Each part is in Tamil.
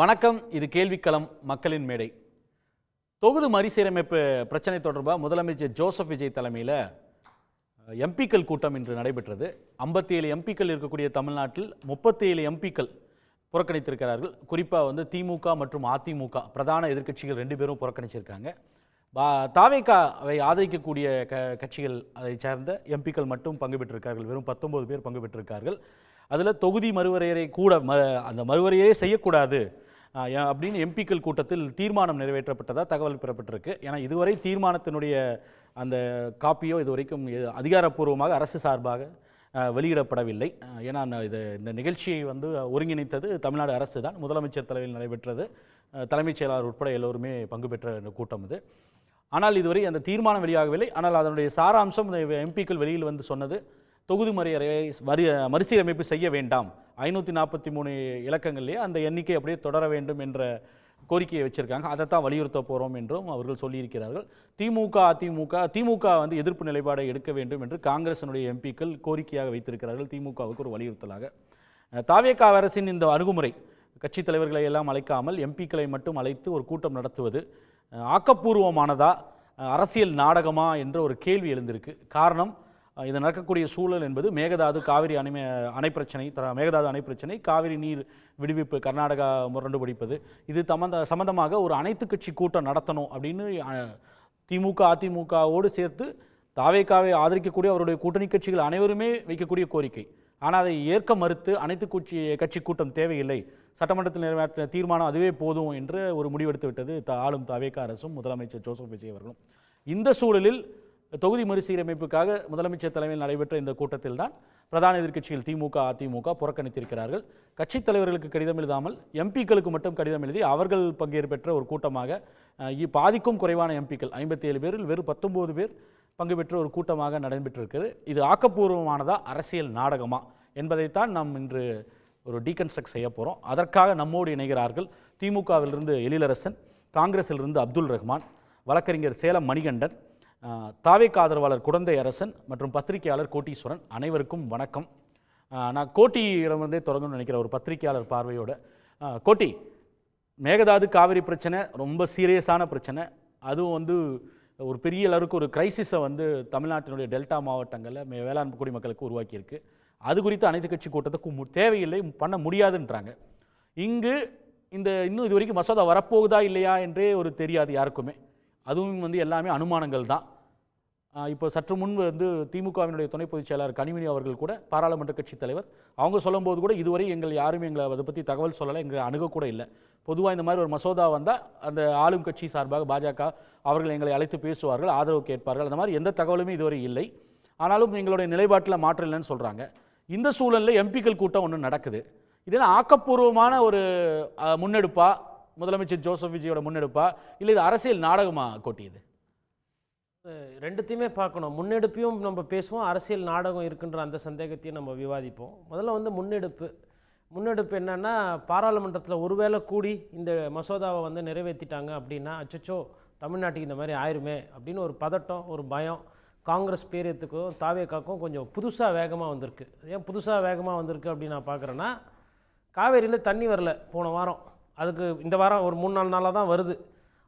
வணக்கம். இது கேள்விக்களம் மக்களின் மேடை. தொகுதி மறுசீரமைப்பு பிரச்சனை தொடர்பாக முதலமைச்சர் ஜோசப் விஜய் தலைமையில் எம்பிக்கள் கூட்டம் இன்று நடைபெற்றது. 57 எம்பிக்கள் இருக்கக்கூடிய தமிழ்நாட்டில் 37 எம்பிக்கள் புறக்கணித்திருக்கிறார்கள். குறிப்பாக திமுக மற்றும் அதிமுக பிரதான எதிர்க்கட்சிகள் 2 பேரும் புறக்கணிச்சிருக்காங்க. தாவேகாவை ஆதரிக்கக்கூடிய கட்சிகள் அதை சார்ந்த எம்பிக்கள் மட்டும் பங்கு பெற்றிருக்கார்கள். வெறும் 19 பேர் பங்கு பெற்றிருக்கார்கள். அதில் தொகுதி மறுவரையறை கூட அந்த மறுவரையறை செய்யக்கூடாது அப்படின்னு எம்பிக்கள் கூட்டத்தில் தீர்மானம் நிறைவேற்றப்பட்டதாக தகவல் பெறப்பட்டிருக்கு. ஏன்னா இதுவரை தீர்மானத்தினுடைய அந்த காப்பியோ இதுவரைக்கும் அதிகாரப்பூர்வமாக அரசு சார்பாக வெளியிடப்படவில்லை. ஏன்னா இந்த நிகழ்ச்சியை ஒருங்கிணைத்தது தமிழ்நாடு அரசு தான். முதலமைச்சர் தலைமையில் நடைபெற்றது. தலைமைச் செயலாளர் உட்பட எல்லோருமே பங்கு பெற்ற கூட்டம் இது. ஆனால் இதுவரை அந்த தீர்மானம் வெளியாகவில்லை. ஆனால் அதனுடைய சாராம்சம் எம்பிக்கள் வெளியில் சொன்னது, தொகுதி மறுசீரமைப்பு செய்ய வேண்டாம், 543 இலக்கங்கள்லேயே அந்த எண்ணிக்கை அப்படியே தொடர வேண்டும் என்ற கோரிக்கையை வச்சிருக்காங்க. அதைத்தான் வலியுறுத்த போகிறோம் என்றும் அவர்கள் சொல்லியிருக்கிறார்கள். திமுக எதிர்ப்பு நிலைப்பாடை எடுக்க வேண்டும் என்று காங்கிரசினுடைய எம்பிக்கள் கோரிக்கையாக வைத்திருக்கிறார்கள், திமுகவுக்கு ஒரு வலியுறுத்தலாக. தாவேகா அரசின் இந்த அணுகுமுறை, கட்சித் தலைவர்களை எல்லாம் அழைக்காமல் எம்பிக்களை மட்டும் அழைத்து ஒரு கூட்டம் நடத்துவது ஆக்கப்பூர்வமானதா, அரசியல் நாடகமா என்ற ஒரு கேள்வி எழுந்திருக்கு. காரணம், இது நடக்கக்கூடிய சூழல் என்பது மேகதாது காவிரி அணை பிரச்சனை, காவிரி நீர் விடுவிப்பு கர்நாடகா முரண்டு பிடிப்பது, இது சம்பந்தமாக ஒரு அனைத்து கட்சி கூட்டம் நடத்தணும் அப்படின்னு திமுக அதிமுகவோடு சேர்த்து தாவேகாவை ஆதரிக்கக்கூடிய அவருடைய கூட்டணி கட்சிகள் அனைவருமே வைக்கக்கூடிய கோரிக்கை. ஆனால் அதை ஏற்க மறுத்து அனைத்து கட்சி கூட்டம் தேவையில்லை, சட்டமன்றத்தில் நிறைவேற்ற தீர்மானம் அதுவே போதும் என்று ஒரு முடிவெடுத்து விட்டது ஆளும் தாவேகா அரசும் முதலமைச்சர் ஜோசப் விஜய் அவர்களும். இந்த சூழலில் தொகுதி மறுசீரமைப்புக்காக முதலமைச்சர் தலைமையில் நடைபெற்ற இந்த கூட்டத்தில் தான் பிரதான எதிர்க்கட்சிகள் திமுக அதிமுக புறக்கணித்திருக்கிறார்கள். கட்சித் தலைவர்களுக்கு கடிதம் எழுதாமல் எம்பிக்களுக்கு மட்டும் கடிதம் எழுதி அவர்கள் பங்கேற்பெற்ற ஒரு கூட்டமாக, பாதிக்கும் குறைவான எம்பிக்கள் 57 பேரில் வெறும் 19 பேர் பங்கு பெற்ற ஒரு கூட்டமாக நடைபெற்றிருக்கிறது. இது ஆக்கப்பூர்வமானதா, அரசியல் நாடகமா என்பதைத்தான் நாம் இன்று ஒரு டீகன்ஸ்ட்ரக்ட் செய்ய போகிறோம். அதற்காக நம்மோடு இணைகிறார்கள் திமுகவிலிருந்து எழிலரசன், காங்கிரஸிலிருந்து அப்துல் ரஹ்மான், வழக்கறிஞர் சேலம் மணிகண்டன், தாவேகா ஆதரவாளர் குடந்தை அரசன் மற்றும் பத்திரிகையாளர் கோட்டீஸ்வரன். அனைவருக்கும் வணக்கம். நான் கோட்டியிடமிருந்தே தொடங்கணும்னு நினைக்கிற ஒரு பத்திரிகையாளர் பார்வையோட. கோட்டி, மேகதாது காவிரி பிரச்சனை ரொம்ப சீரியஸான பிரச்சனை. அதுவும் ஒரு பெரிய அளவுக்கு ஒரு கிரைசிஸை தமிழ்நாட்டினுடைய டெல்டா மாவட்டங்களில் வேளாண் குடிமக்களுக்கு உருவாக்கியிருக்கு. அது குறித்து அனைத்து கட்சி கூட்டத்துக்கு தேவையில்லை, பண்ண முடியாதுன்றாங்க. இங்கு இன்னும் இது வரைக்கும் மசோதா வரப்போகுதா இல்லையா என்றே ஒரு தெரியாது யாருக்குமே. அதுவும் எல்லாமே அனுமானங்கள் தான். இப்போ சற்று முன் திமுகவினுடைய துணை பொதுச் செயலாளர் கனிமொழி அவர்கள் கூட, பாராளுமன்ற கட்சித் தலைவர், அவங்க சொல்லும்போது கூட இதுவரை யாருமே எங்களை அதை பற்றி தகவல் சொல்லலை, எங்களை அணுகக்கூட இல்லை. பொதுவாக இந்த மாதிரி ஒரு மசோதா வந்தால் அந்த ஆளும் கட்சி சார்பாக பாஜக அவர்கள் எங்களை அழைத்து பேசுவார்கள், ஆதரவு கேட்பார்கள். அந்த மாதிரி எந்த தகவலுமே இதுவரை இல்லை. ஆனாலும் எங்களுடைய நிலைப்பாட்டில் மாற்றம் இல்லைன்னு சொல்கிறாங்க. இந்த சூழலில் எம்பிக்கள் கூட்டம் ஒன்று நடக்குது. இதெல்லாம் ஆக்கப்பூர்வமான ஒரு முன்னெடுப்பா, முதலமைச்சர் ஜோசப் விஜயோட முன்னெடுப்பா, இல்லை இது அரசியல் நாடகமா கொட்டியது? ரெண்டுத்தையுமே பார்க்கணும். முன்னெடுப்பையும் நம்ம பேசுவோம், அரசியல் நாடகம் இருக்குன்ற அந்த சந்தேகத்தையும் நம்ம விவாதிப்போம். முதல்ல முன்னெடுப்பு என்னன்னா, பாராளுமன்றத்தில் ஒருவேளை கூடி இந்த மசோதாவை நிறைவேற்றிட்டாங்க அப்படின்னா, அச்சோ தமிழ்நாட்டுக்கு இந்த மாதிரி ஆயிருமே அப்படின்னு ஒரு பதட்டம், ஒரு பயம் காங்கிரஸ் பேரியத்துக்கும் தாவேகாக்கும் கொஞ்சம் புதுசாக வேகமாக வந்திருக்கு. ஏன் புதுசாக வேகமாக வந்திருக்கு அப்படின்னு நான் பார்க்குறேன்னா, காவேரியில் தண்ணி வரல போன வாரம், அதுக்கு இந்த வாரம் ஒரு 3-4 நாளாக தான் வருது.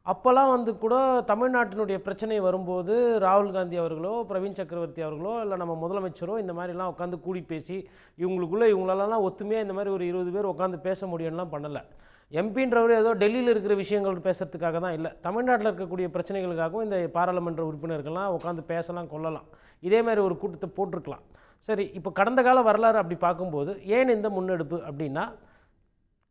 அப்போல்லாம் கூட தமிழ்நாட்டினுடைய பிரச்சனை வரும்போது ராகுல் காந்தி அவர்களோ, பிரவீன் சக்கரவர்த்தி அவர்களோ, இல்லை நம்ம முதலமைச்சரோ இந்த மாதிரிலாம் உட்காந்து கூடி பேசி இவங்களெல்லாம் ஒத்துமையாக இந்த மாதிரி ஒரு 20 பேர் உட்காந்து பேச முடியும்லாம் பண்ணலை. எம்பின்றவர் ஏதோ டெல்லியில் இருக்கிற விஷயங்கள் பேசுறதுக்காக தான் இல்லை, தமிழ்நாட்டில் இருக்கக்கூடிய பிரச்சனைகளுக்காகவும் இந்த பாராளுமன்ற உறுப்பினர்கள்லாம் உட்காந்து பேசலாம், கொள்ளலாம். இதே மாதிரி ஒரு கூட்டத்தை போட்டிருக்கலாம். சரி, இப்போ கடந்த கால வரலாறு அப்படி பார்க்கும்போது ஏன் இந்த முன்னெடுப்பு அப்படின்னா,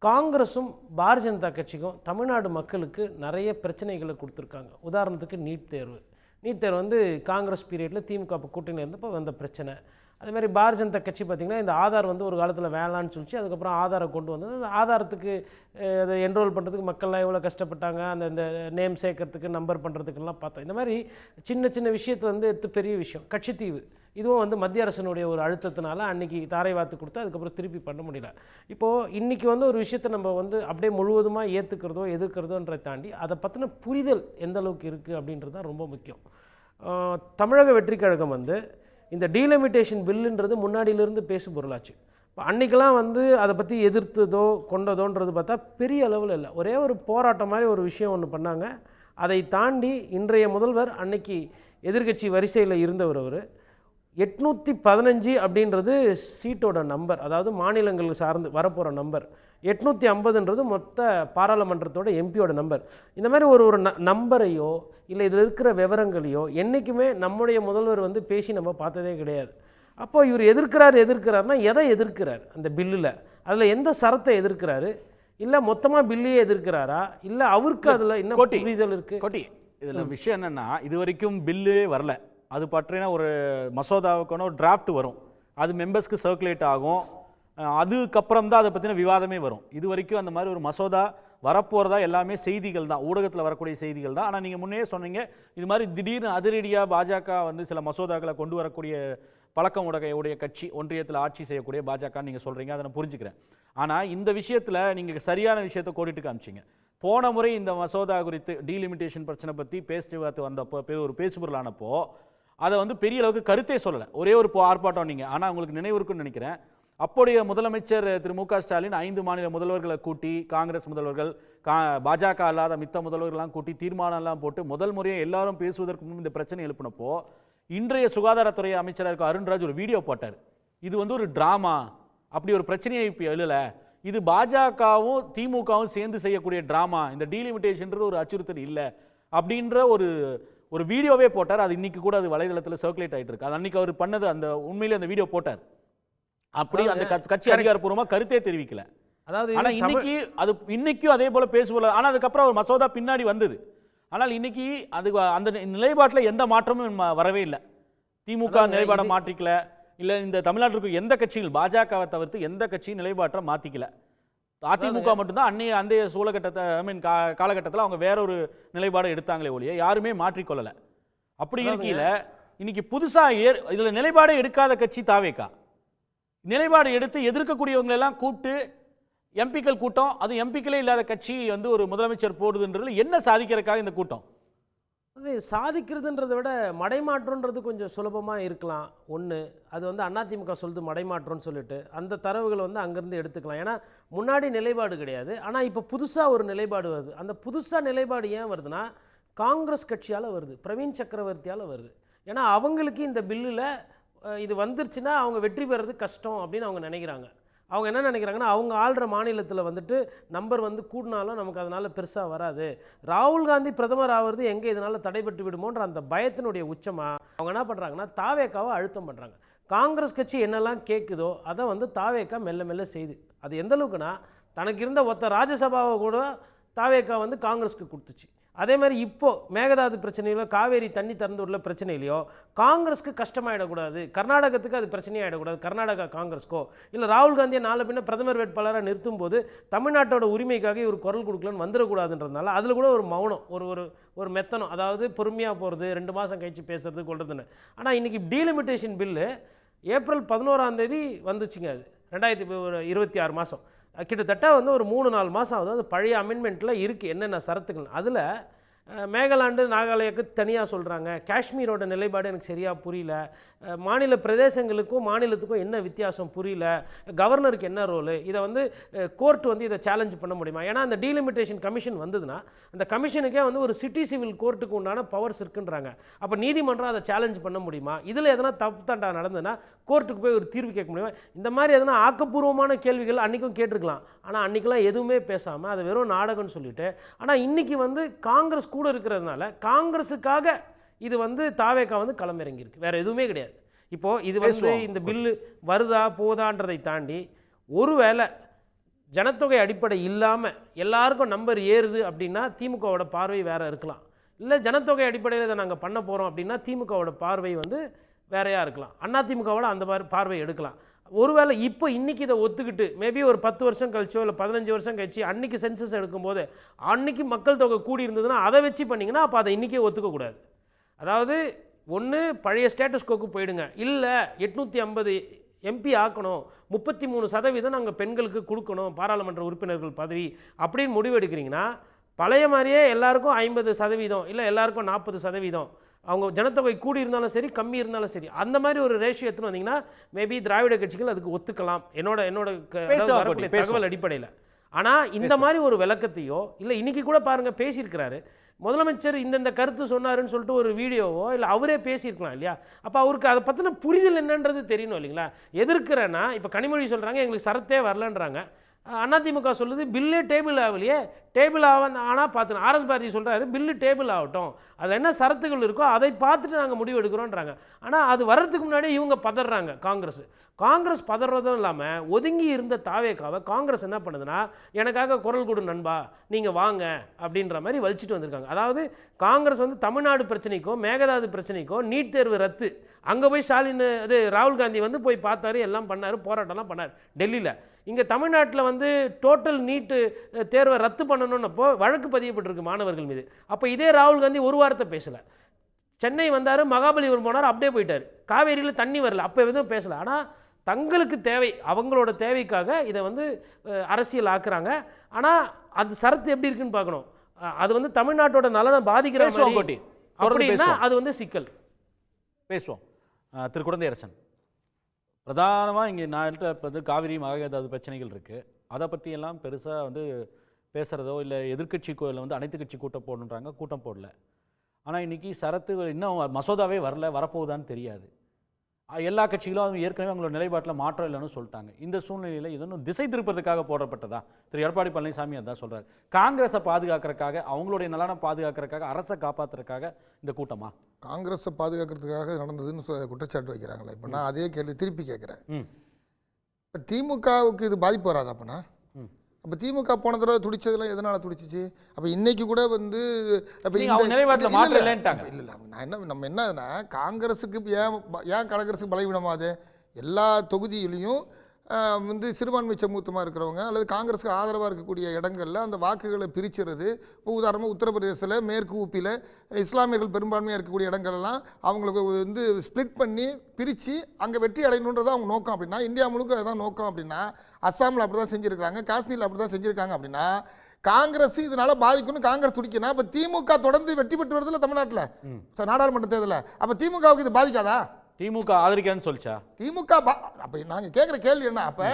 காங்கிரஸும் பாரதிய ஜனதா கட்சிக்கும் தமிழ்நாடு மக்களுக்கு நிறைய பிரச்சனைகளை கொடுத்துருக்காங்க. உதாரணத்துக்கு நீட் தேர்வு காங்கிரஸ் பீரியடில் திமுக கூட்டணி இருந்தப்போ வந்த பிரச்சனை. அதேமாதிரி பாரதிய ஜனதா கட்சி பார்த்திங்கன்னா, இந்த ஆதார் ஒரு காலத்தில் வேணான்னு சொல்லிச்சு, அதுக்கப்புறம் ஆதாரை கொண்டு வந்தது. அந்த ஆதாரத்துக்கு அதை என்ரோல் பண்ணுறதுக்கு மக்கள்லாம் எவ்வளோ கஷ்டப்பட்டாங்க, இந்த நேம் சேர்க்கறதுக்கு நம்பர் பண்ணுறதுக்கெல்லாம் பார்த்தோம். இந்த மாதிரி சின்ன விஷயத்தில் எடுத்து பெரிய விஷயம் கட்சித்தீவு, இதுவும் மத்திய அரசினுடைய ஒரு அழுத்தத்தினால அன்றைக்கி தாரை வாத்து கொடுத்து அதுக்கப்புறம் திருப்பி பண்ண முடியல. இப்போது இன்றைக்கி ஒரு விஷயத்தை நம்ம அப்படியே முழுவதுமாக ஏற்றுக்கிறதோ எதிர்க்கிறதோன்றதை தாண்டி அதை பற்றின புரிதல் எந்த அளவுக்கு இருக்குது அப்படின்றது தான் ரொம்ப முக்கியம். தமிழக வெற்றி கழகம் இந்த டீலிமிட்டேஷன் பில்லுன்றது முன்னாடியிலிருந்து பேசு பொருளாச்சு. அன்றைக்கெல்லாம் வந்து அதை பற்றி எதிர்த்ததோ கொண்டதோன்றது பார்த்தா பெரிய அளவில் இல்லை, ஒரே ஒரு போராட்டம் மாதிரி ஒரு விஷயம் ஒன்று பண்ணாங்க. அதை தாண்டி இன்றைய முதல்வர் அன்னைக்கு எதிர்க்கட்சி வரிசையில் இருந்தவர் அவர் 815 அப்படின்றது சீட்டோட நம்பர், அதாவது மாநிலங்களுக்கு சார்ந்து வரப்போகிற நம்பர். 850ன்றது மொத்த பாராளுமன்றத்தோட எம்பியோட நம்பர். இந்த மாதிரி ஒரு நம்பரையோ இல்லை இதில் இருக்கிற விவரங்களையோ என்றைக்குமே நம்முடைய முதல்வர் வந்து பேசி நம்ம பார்த்ததே கிடையாது. அப்போது இவர் எதிர்க்கிறாருன்னா எதை எதிர்க்கிறார் அந்த பில்லில், அதில் எந்த சரத்தை எதிர்க்கிறாரு, இல்லை மொத்தமாக பில்லையே எதிர்க்கிறாரா, இல்லை அவருக்கு அதில் என்ன புரிதல் இருக்குது? கோட்டி இதில் விஷயம் என்னென்னா, இது வரைக்கும் பில்லே வரல. அது பற்றின ஒரு மசோதாவுக்கான ஒரு டிராஃப்ட் வரும், அது மெம்பர்ஸ்க்கு சர்க்குலேட் ஆகும், அதுக்கப்புறம் தான் அதை பற்றின விவாதமே வரும். இது வரைக்கும் அந்த மாதிரி ஒரு மசோதா வரப்போகிறதா எல்லாமே செய்திகள் தான், ஊடகத்தில் வரக்கூடிய செய்திகள் தான். ஆனால் நீங்கள் முன்னே சொன்னீங்க, இது மாதிரி திடீர்னு அதிரடியாக பாஜக வந்து சில மசோதாக்களை கொண்டு வரக்கூடிய பழக்கம் உடைய கட்சி, ஒன்றியத்தில் ஆட்சி செய்யக்கூடிய பாஜக நீங்கள் சொல்கிறீங்க, அதை நான் புரிஞ்சுக்கிறேன். ஆனால் இந்த விஷயத்தில் நீங்கள் சரியான விஷயத்தை கோடிட்டு காமிச்சிங்க. போன முறை இந்த மசோதா குறித்து டீலிமிட்டேஷன் பிரச்சனை பற்றி பேச்சுவார்த்தை வந்தப்போ ஒரு பேசுபொருளானப்போ அதை வந்து பெரிய அளவுக்கு கருத்தே சொல்லலை, ஒரே ஒரு ஆர்ப்பாட்டம் நீங்கள். ஆனால் உங்களுக்கு நினைவு இருக்குன்னு நினைக்கிறேன், அப்போடைய முதலமைச்சர் திரு மு க ஸ்டாலின் 5 மாநில முதல்வர்களை கூட்டி, காங்கிரஸ் முதல்வர்கள், பாஜக அல்லாத மித்த முதல்வர்கள்லாம் கூட்டி தீர்மானம்லாம் போட்டு முதல் முறையாக எல்லாரும் பேசுவதற்கு முன்பு இந்த பிரச்சனை எழுப்பினப்போ இன்றைய சுகாதாரத்துறை அமைச்சராக இருக்க அருண்ராஜ் ஒரு வீடியோ போட்டார். இது வந்து ஒரு டிராமா, அப்படி ஒரு பிரச்சனையை இப்போ எழுதலை, இது பாஜகவும் திமுகவும் சேர்ந்து செய்யக்கூடிய டிராமா, இந்த டீலிமிட்டேஷன்றது ஒரு அச்சுறுத்தல் இல்லை அப்படின்ற ஒரு வீடியோவே போட்டார். அது இன்னைக்கு கூட அது வலைதளத்தில் சர்க்குலேட் ஆகிட்டு இருக்கு. அது அன்னைக்கு அவர் பண்ணது, அந்த உண்மையிலே அந்த வீடியோ போட்டார். அப்படி அந்த கட்சி அதிகாரப்பூர்வமாக கருத்தே தெரிவிக்கல. அதாவது ஆனால் இன்னைக்கும் அதே போல பேசுவோம். ஆனால் அதுக்கப்புறம் ஒரு மசோதா பின்னாடி வந்தது. ஆனால் இன்னைக்கு அது அந்த நிலைப்பாட்டில் எந்த மாற்றமும் வரவே இல்லை. திமுக நிலைப்பாடை மாற்றிக்கல, இல்லை இந்த தமிழ்நாட்டிற்கு எந்த கட்சிகள் பாஜகவை தவிர்த்து எந்த கட்சியும் நிலைப்பாட்டை மாற்றிக்கல. அதிமுக மட்டும்தான் அன்றைய சூழகட்டத்தை காலகட்டத்தில் அவங்க வேற ஒரு நிலைப்பாடை எடுத்தாங்களே ஒழிய யாருமே மாற்றிக்கொள்ளலை. அப்படி இருக்கையில் இன்னைக்கு புதுசாக இதில் நிலைப்பாடே எடுக்காத கட்சி தாவேகா நிலைப்பாடு எடுத்து எதிர்க்கக்கூடியவங்களெல்லாம் கூப்பிட்டு எம்பிக்கள் கூட்டம், அது எம்பிக்களே இல்லாத கட்சி வந்து ஒரு முதலமைச்சர் போடுதுன்றது என்ன சாதிக்கிறதுக்காக இந்த கூட்டம்? அது சாதிக்கிறதுன்றதை விட மடைமாற்றன்றது கொஞ்சம் சுலபமாக இருக்கலாம். ஒன்று, அது வந்து அதிமுக சொல்லுது மடைமாற்றம்னு சொல்லிட்டு அந்த தரவுகளை வந்து அங்கேருந்து எடுத்துக்கலாம். ஏன்னா முன்னாடி நிலைப்பாடு கிடையாது, ஆனால் இப்போ புதுசாக ஒரு நிலைப்பாடு வருது. அந்த புதுசாக நிலைப்பாடு ஏன் வருதுன்னா காங்கிரஸ் கட்சியால் வருது, பிரவீன் சக்கரவர்த்தியால் வருது. ஏன்னா அவங்களுக்கு இந்த பில்லில் இது வந்துருச்சுன்னா அவங்க வெற்றி பெறது கஷ்டம் அப்படின்னு அவங்க நினைக்கிறாங்க. அவங்க என்ன நினைக்கிறாங்கன்னா, அவங்க ஆள்ற மாநிலத்தில் வந்துட்டு நம்பர் வந்து கூடினாலும் நமக்கு அதனால் பெருசாக வராது, ராகுல் காந்தி பிரதமர் ஆகிறது எங்கே இதனால் தடைபட்டு விடுமோன்ற அந்த பயத்தினுடைய உச்சமாக அவங்க என்ன பண்ணுறாங்கன்னா தாவேக்காவை அழுத்தம் பண்ணுறாங்க. காங்கிரஸ் கட்சி என்னெல்லாம் கேட்குதோ அதை வந்து தாவேக்கா மெல்ல மெல்ல செய்து, அது எந்த அளவுக்குன்னா தனக்கு இருந்த ஒத்த ராஜ்யசபாவை கூட தாவேக்கா வந்து காங்கிரஸ்க்கு கொடுத்துச்சு. அதே மாதிரி இப்போது மேகதாது பிரச்சனையிலோ காவேரி தண்ணி திறந்து உள்ள பிரச்சனையிலையோ காங்கிரஸ்க்கு கஷ்டமாயிடக்கூடாது, கர்நாடகத்துக்கு அது பிரச்சனையாகிடக்கூடாது, கர்நாடகா காங்கிரஸ்க்கோ இல்லை ராகுல் காந்தியை நாலு பின்ன பிரதமர் வேட்பாளராக நிறுத்தும் போது தமிழ்நாட்டோட உரிமைக்காக இவர் குரல் கொடுக்கலன்னு வந்துடக்கூடாதுன்றதுனால அதில் கூட ஒரு மௌனம், ஒரு மெத்தனம், அதாவது பொறுமையாக போகிறது, 2 மாதம் கழிச்சு பேசுறது கொள்றதுன்னு. ஆனால் இன்றைக்கி டீலிமிட்டேஷன் பில்லு ஏப்ரல் 11 வந்துச்சுங்க. அது 2026 மாதம், கிட்டத்தட்ட வந்து ஒரு 3-4 மாதம் ஆகுது. அது பழைய அமெண்ட்மெண்ட்டில் இருக்குது என்னென்ன சரத்துகள். அதில் மேகாலாண்டு நாகாலயாவுக்கு தனியாக சொல்கிறாங்க, காஷ்மீரோட நிலைப்பாடு எனக்கு சரியாக புரியல, மாநில பிரதேசங்களுக்கும் மாநிலத்துக்கும் என்ன வித்தியாசம் புரியல, கவர்னருக்கு என்ன ரோலு, இதை வந்து கோர்ட் வந்து இதை சேலஞ்ச் பண்ண முடியுமா? ஏன்னா அந்த டீலிமிட்டேஷன் கமிஷன் வந்ததுன்னா அந்த கமிஷனுக்கே வந்து ஒரு சிட்டி சிவில் கோர்ட்டுக்கு உண்டான பவர்ஸ் இருக்குன்றாங்க. அப்போ நீதிமன்றம் அதை சேலஞ்ச் பண்ண முடியுமா? இதில் எதனா தப்பு தண்டா நடந்ததுன்னா கோர்ட்டுக்கு போய் ஒரு தீர்வு கேட்க முடியுமா? இந்த மாதிரி எதனா ஆக்கப்பூர்வமான கேள்விகள் அன்றைக்கும் கேட்டிருக்கலாம். ஆனால் அன்றைக்கெலாம் எதுவுமே பேசாமல் அதை வெறும் நாடகம்னு சொல்லிட்டு, ஆனால் இன்றைக்கி வந்து காங்கிரஸ் கூட இருக்கிறதுனால காங்கிரஸுக்காக இது வந்து தாவேக்கா வந்து களமிறங்கியிருக்கு, வேறு எதுவுமே கிடையாது. இப்போது இது வந்து இந்த பில்லு வருதா போதான்றதை தாண்டி ஒருவேளை ஜனத்தொகை அடிப்படை இல்லாமல் எல்லாருக்கும் நம்பர் ஏறுது அப்படின்னா திமுகவோட பார்வை வேறு இருக்கலாம். இல்லை ஜனத்தொகை அடிப்படையில் இதை நாங்கள் பண்ண போகிறோம் அப்படின்னா திமுகவோட பார்வை வந்து வேறையாக இருக்கலாம், அதிமுகவோட அந்த மாதிரி பார்வை எடுக்கலாம். ஒருவேளை இப்போ இன்றைக்கி இதை ஒத்துக்கிட்டு மேபி ஒரு 10 வருஷம் கழிச்சோ இல்லை 15 வருஷம் கழிச்சு அன்றைக்கி சென்சஸ் எடுக்கும்போது அன்றைக்கி மக்கள் தொகை கூடி இருந்ததுன்னா அதை வச்சு பண்ணிங்கன்னா அப்போ அதை இன்றைக்கே ஒத்துக்கக்கூடாது. அதாவது ஒன்று பழைய ஸ்டேட்டஸ் கோக்கு போயிடுங்க, இல்லை 850 எம்பி ஆக்கணும், 33% நாங்கள் பெண்களுக்கு கொடுக்கணும் பாராளுமன்ற உறுப்பினர்கள் பதவி அப்படின்னு முடிவெடுக்கிறீங்கன்னா பழைய மாதிரியே எல்லாருக்கும் 50% இல்லை எல்லாருக்கும் 40%, அவங்க ஜனத்தொகை கூடி இருந்தாலும் சரி கம்மி இருந்தாலும் சரி அந்த மாதிரி ஒரு ரேஷியோ எடுத்துன்னு வந்தீங்கன்னா மேபி திராவிட கட்சிகள் அதுக்கு ஒத்துக்கலாம் என்னோட தகவல் அடிப்படையில். ஆனால் இந்த மாதிரி ஒரு விளக்கத்தையோ இல்லை இன்னைக்கு கூட பாருங்கள் பேசியிருக்கிறாரு முதலமைச்சர் இந்த கருத்து சொன்னாருன்னு சொல்லிட்டு ஒரு வீடியோவோ இல்லை அவரே பேசியிருக்கலாம் இல்லையா? அப்போ அவருக்கு அதை பற்றின புரிதல் என்னன்றது தெரியணும் இல்லைங்களா? எதிர்க்கிறேன்னா இப்போ கனிமொழி சொல்கிறாங்க எங்களுக்கு சரத்தே வரலன்றாங்க. அதிமுக சொல்லுது பில்லே டேபிள் ஆகலையே, டேபிள் ஆனால் பார்த்துன்னு ஆர்எஸ் பாரதி சொல்கிறாரு பில்லு டேபிள் ஆகட்டும், அதில் என்ன சரத்துகள் இருக்கோ அதை பார்த்துட்டு நாங்கள் முடிவு எடுக்கிறோன்றாங்க. ஆனால் அது வர்றதுக்கு முன்னாடி இவங்க பதறாங்க. காங்கிரஸ் பதறதும் இல்லாமல் ஒதுங்கி இருந்த தாவேக்காவை காங்கிரஸ் என்ன பண்ணுதுன்னா எனக்காக குரல் கொடு நண்பா நீங்கள் வாங்க அப்படின்ற மாதிரி வலிச்சிட்டு வந்திருக்காங்க. அதாவது காங்கிரஸ் வந்து தமிழ்நாடு பிரச்சனைக்கோ மேகதாது பிரச்சனைக்கோ நீட் தேர்வு ரத்து அங்கே போய் ஸ்டாலின் ராகுல் காந்தி வந்து போய் பார்த்தாரு, எல்லாம் பண்ணார், போராட்டம்லாம் பண்ணார் டெல்லியில். இங்கே தமிழ்நாட்டில் வந்து டோட்டல் நீட்டு தேர்வை ரத்து பண்ணணுன்னப்போ வழக்கு பதியப்பட்டிருக்கு மாணவர்கள் மீது. அப்போ இதே ராகுல் காந்தி ஒரு வாரத்தை பேசலை. சென்னை வந்தார், மகாபலிபுரம் போனார், அப்படியே போயிட்டார். காவேரியில் தண்ணி வரல, அப்போ எதுவும் பேசலை. ஆனால் தங்களுக்கு தேவை, அவங்களோட தேவைக்காக இதை வந்து அரசியல் ஆக்குறாங்க. ஆனால் அது சரத்து எப்படி இருக்குன்னு பார்க்கணும். அது வந்து தமிழ்நாட்டோட நலனை பாதிக்கிற மாதிரி அப்படின்னா அது வந்து சிக்கல். பேசுவோம். திரு குழந்தையரசன், பிரதானமாக இங்கே நான் இப்போ வந்து காவிரி மகாதாது பிரச்சனைகள் இருக்குது, அதை பற்றியெல்லாம் பெருசாக வந்து பேசுகிறதோ இல்லை எதிர்கட்சி வந்து அனைத்து கட்சி கூட்டம் போடணுன்றாங்க, கூட்டம் போடல. ஆனால் இன்றைக்கி சரத்து இன்னும் மசோதாவே வரப்போகுதான்னு தெரியாது. எல்லா கட்சிகளும் ஏற்கனவே அவங்களோட நிலைப்பாட்டில் மாற்றம் இல்லைன்னு சொல்லிட்டாங்க. இந்த சூழ்நிலையில் இதொன்னும் திசை திருப்பதற்காக போடப்பட்டதா? திரு எடப்பாடி பழனிசாமி அதான் சொல்கிறார். காங்கிரஸை பாதுகாக்கிறதுக்காக, அவங்களுடைய நலனை பாதுகாக்கிறதுக்காக, அரசை காப்பாற்றுறதுக்காக இந்த கூட்டமா? காங்கிரஸை பாதுகாக்கிறதுக்காக நடந்ததுன்னு குற்றச்சாட்டு வைக்கிறாங்களே. இப்போ நான் அதே கேள்வி திருப்பி கேட்குறேன். இப்போ திமுகவுக்கு இது பாதிப்பு வராது அப்போனா? அப்போ திமுக போன தடவை துடிச்சதெல்லாம் எதனால் துடிச்சிச்சு? அப்போ இன்னைக்கு கூட வந்து நம்ம என்னன்னா காங்கிரஸுக்கு ஏன் காங்கிரஸுக்கு பலவீனமாகுது? எல்லா தொகுதியிலையும் வந்து சிறுபான்மை சமூகமாக இருக்கிறவங்க அல்லது காங்கிரஸுக்கு ஆதரவாக இருக்கக்கூடிய இடங்களில் அந்த வாக்குகளை பிரிச்சுறது. இப்போ உதாரணமாக உத்தரப்பிரதேசத்தில் மேற்கு ஊப்பியில் இஸ்லாமியர்கள் பெரும்பான்மையாக இருக்கக்கூடிய இடங்கள்லாம் அவங்களுக்கு வந்து ஸ்ப்ளிட் பண்ணி பிரித்து அங்கே வெற்றி அடையணுன்றதான் அவங்க நோக்கம். அப்படின்னா இந்தியா முழுக்க அதான் நோக்கம். அப்படின்னா அஸ்ஸாமில் அப்படி தான் செஞ்சுருக்காங்க, காஷ்மீரில் அப்படி தான் செஞ்சுருக்காங்க. அப்படின்னா காங்கிரஸ் இதனால பாதிக்கணும், காங்கிரஸ் துடிக்கணும். அப்போ திமுக தொடர்ந்து வெற்றி பெற்று வருதுல தமிழ்நாட்டில் நாடாளுமன்ற தேர்தலில். அப்போ திமுகவுக்கு இது பாதிக்காதா? திமுக ஆதரிக்கிறேன்னு சொல்லிச்சா திமுக? அப்ப நாங்க கேட்கிற கேள்வி என்ன? அப்ப